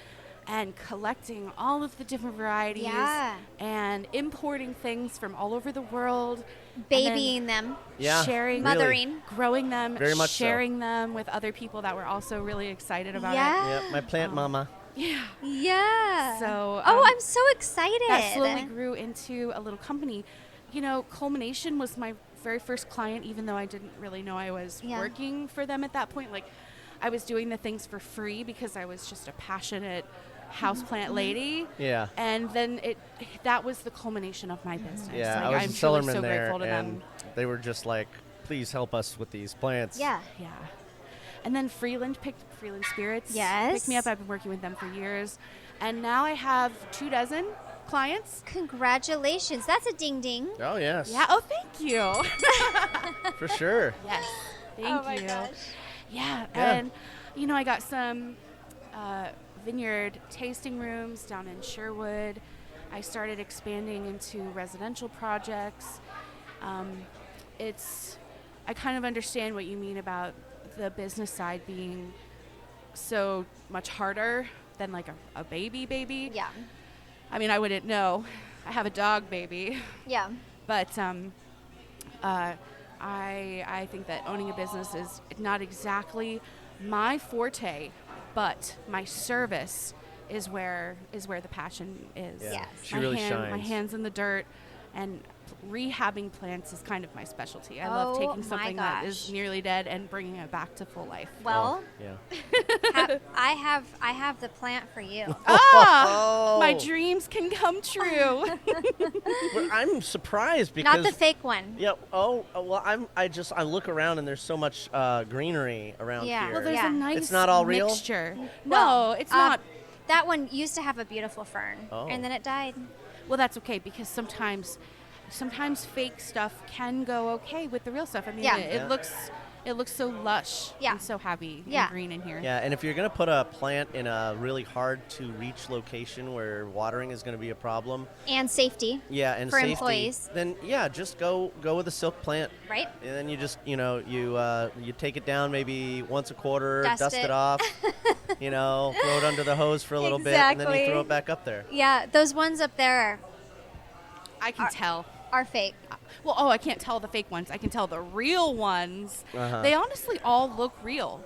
and collecting all of the different varieties Yeah. and importing things from all over the world. Babying them. Yeah. Sharing, really. Mothering. growing them, Very much so. sharing them with other people that were also really excited about Yeah. Yep, my plant mama. it. Yeah. Yeah. So, Oh, um, I'm so excited. That slowly grew into a little company. Culmination was my very first client, even though I didn't really know I was Yeah. working for them at that point. Like, I was doing the things for free because I was just a passionate houseplant lady. Yeah. And then that was the culmination of my business. Yeah, Like, I was I'm in truly Sellerman so there, grateful to and them. they were just like, "Please help us with these plants." Yeah. Yeah. And then Freeland Spirits. Yes. Picked me up. I've been working with them for years. And now I have 24 clients. Congratulations. That's a ding ding. Oh yes. Yeah. Oh, thank you. For sure. Yes. Thank Oh my you. gosh. Yeah. Yeah. And, I got some vineyard tasting rooms down in Sherwood. I started expanding into residential projects. I kind of understand what you mean about the business side being so much harder than like a baby. Yeah. I mean, I wouldn't know. I have a dog baby. Yeah. But I think that owning a business is not exactly my forte, but my service is where the passion is. Yeah. Yes. She really My shines. hands in the dirt, And rehabbing plants is kind of my specialty. I love taking my something that is gosh. nearly dead and bringing it back to full life. Well, Yeah. I have the plant for you. My dreams can come true. Well, I'm surprised because Not the fake one. Yeah. Oh, well, I look around and there's so much greenery around Yeah. here. Well, there's Yeah. a nice It's not all real? mixture. Well, No, it's not. That one used to have a beautiful fern, Oh. and then it died. Well, that's okay because sometimes fake stuff can go okay with the real stuff. I mean, Yeah. it looks so lush Yeah. and so happy Yeah. and green in here. Yeah, and if you're going to put a plant in a really hard to reach location where watering is going to be a problem, And safety, and For safety, employees. then just go with a silk plant. right? And then you just, you take it down maybe once a quarter, Dust dust it. it off, throw it under the hose for a little bit, and then you Exactly. throw it back up there. Yeah, those ones up there I can tell. are fake. Well, I can't tell the fake ones. I can tell the real ones. Uh-huh. They honestly all look real.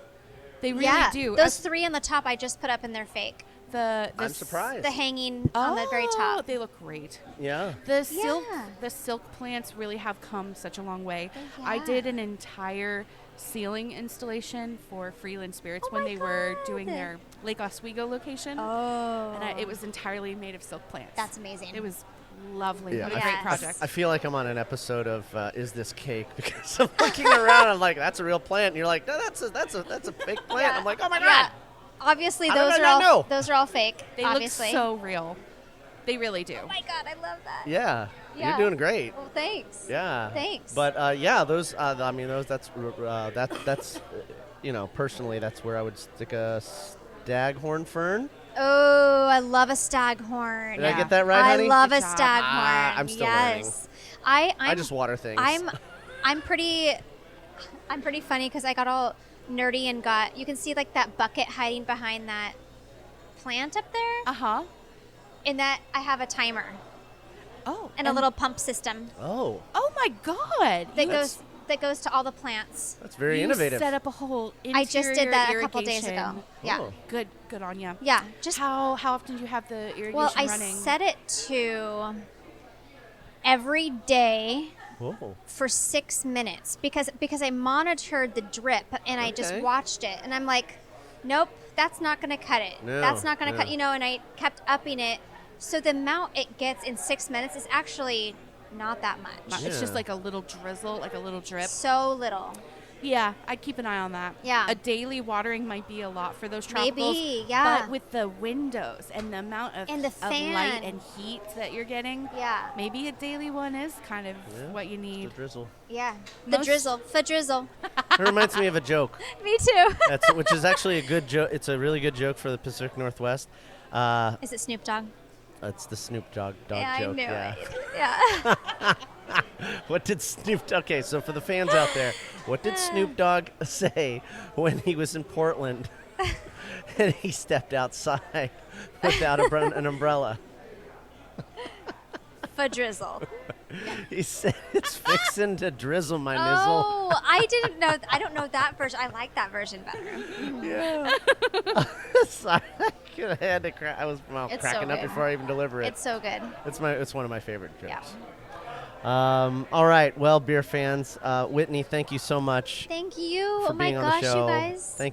They really yeah, do. those three on the top I just put up, and they're fake. The I'm surprised. The hanging on the very top. They look great. Yeah. The silk, Yeah. the silk plants really have come such a long way. They I did have. an entire ceiling installation for Freeland Spirits Oh when my they were God. doing their Lake Oswego location, Oh, and it was entirely made of silk plants. that's amazing. It was lovely. Yeah, What a I- great Yes. project. I feel like I'm on an episode of Is This Cake? Because I'm looking around, I'm like, that's a real plant, and you're like, no, that's a fake plant. Yeah. I'm like, oh my Yeah. god. Obviously, How did those I are not all know? those are all fake. They obviously. look so real. They really do. Oh my god, I love that. Yeah, Yeah. you're doing great. Well, thanks. Yeah. Thanks. But those. I mean, those. That's personally, that's where I would stick a staghorn fern. Oh, I love a staghorn. Did I get that right, I honey? love Good a job. staghorn. I'm still yes. I I'm just water things. I'm pretty funny because I got all nerdy and you can see like that bucket hiding behind that plant up there. Uh-huh. In that I have a timer Oh. and a little pump system Oh, Oh my God. that goes to all the plants. that's very you innovative. set up a whole interior I just did that a couple days irrigation. ago. Yeah. Oh. Good on you. Yeah, just How often do you have the irrigation well, I running? set it to every day Whoa. for 6 minutes because I monitored the drip and I just Okay. watched it and I'm like, nope, that's not going to cut it. No, That's not going to no. cut, and I kept upping it. So the amount it gets in 6 minutes is actually not that much. It's just Yeah. like a little drizzle, like a little drip. So little. Yeah, I'd keep an eye on that. Yeah. A daily watering might be a lot for those tropicals. Maybe, yeah. But with the windows and the amount of, And the of light fan. and heat that you're getting, Yeah. maybe a daily one is kind of Yeah, what you The need. drizzle. Yeah. The Most- drizzle. The drizzle. It reminds me of a joke. Me too. Which is actually a good joke. It's a really good joke for the Pacific Northwest. Is it Snoop Dogg? It's the Snoop Dogg Yeah, joke. I knew yeah. it. Yeah. What did Snoop? Okay, so for the fans out there, what did Snoop Dogg say when he was in Portland and he stepped outside without an umbrella? For drizzle. He said, "It's fixing to drizzle my nizzle." Oh, I didn't know. I don't know that version. I like that version better. Yeah. Sorry, I had to crack. I was It's cracking so up good. before I even deliver it. It's so good. It's one of my favorite jokes. Yeah. All right, well, beer fans, Whitney, thank you so much Thank you. for Oh my being gosh, on the show. you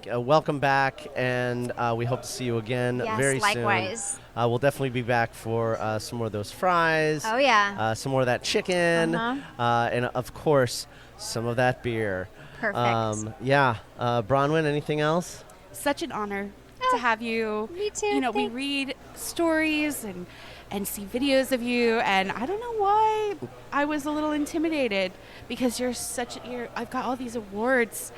guys. Welcome back, and we hope to see you again Yes, very likewise. soon. We'll definitely be back for some more of those fries. Oh yeah. Some more of that chicken, Uh-huh. and of course, some of that beer. Perfect. Yeah. Bronwyn, anything else? Such an honor to have you. Me too. You know, we Thank- read stories and see videos of you, and I don't know why I was a little intimidated because I've got all these awards.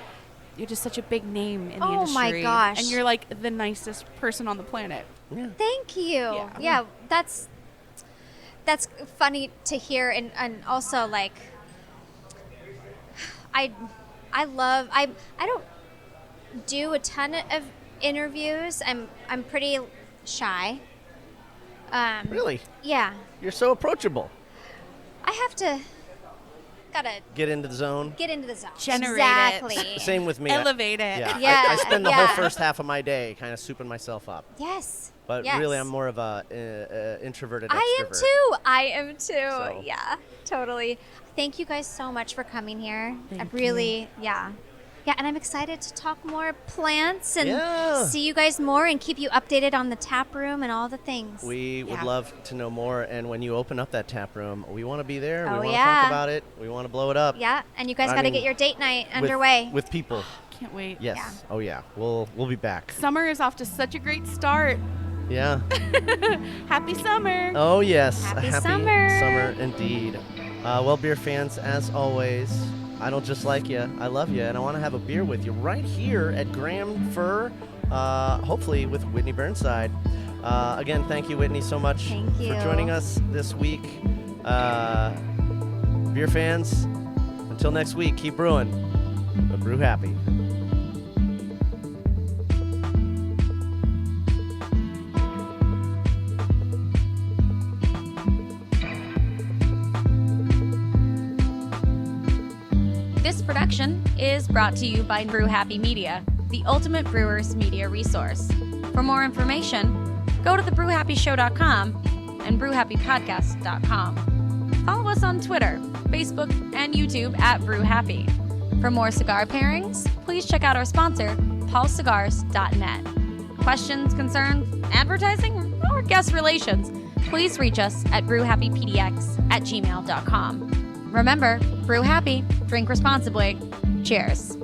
You're just such a big name in the Oh my industry. gosh. And you're like the nicest person on the planet. Yeah. Thank you. Yeah, that's funny to hear, and also like I don't do a ton of interviews. I'm pretty shy. Really? Yeah, You're so approachable. I have to gotta get into the zone. get into the zone. Generate it. exactly. Same with me. Elevate it. Yeah, Yeah, I spend the yeah. whole first half of my day kind of souping myself up. Yes. But yes. really, I'm more of a introverted extrovert. I am too. So. Yeah, totally. Thank you guys so much for coming here. Thank Yeah. Yeah, and I'm excited to talk more plants and Yeah. see you guys more and keep you updated on the tap room and all the things. We would Yeah. love to know more. And when you open up that tap room, we want to be there. Oh, we want to yeah. talk about it. We want to blow it up. Yeah, and you guys I got to mean, get your date night with- underway. with people. Can't wait. Yes. Yeah. Oh yeah. We'll be back. Summer is off to such a great start. Yeah. Happy summer. Oh yes. Happy A happy summer. summer indeed. Well, beer fans, as always, I don't just like you. I love you, and I want to have a beer with you right here at Grand Fir. Hopefully with Whitney Burnside. Again, thank you, Whitney, so much Thank you. for joining us this week. Beer fans, until next week, keep brewing, but brew happy. This production is brought to you by Brew Happy Media, the ultimate brewers media resource. For more information, go to thebrewhappyshow.com and brewhappypodcast.com. Follow us on Twitter, Facebook, and YouTube at Brew Happy. For more cigar pairings, please check out our sponsor, paulcigars.net. Questions, concerns, advertising, or guest relations, please reach us at brewhappypdx@gmail.com. Remember, brew happy, drink responsibly. Cheers.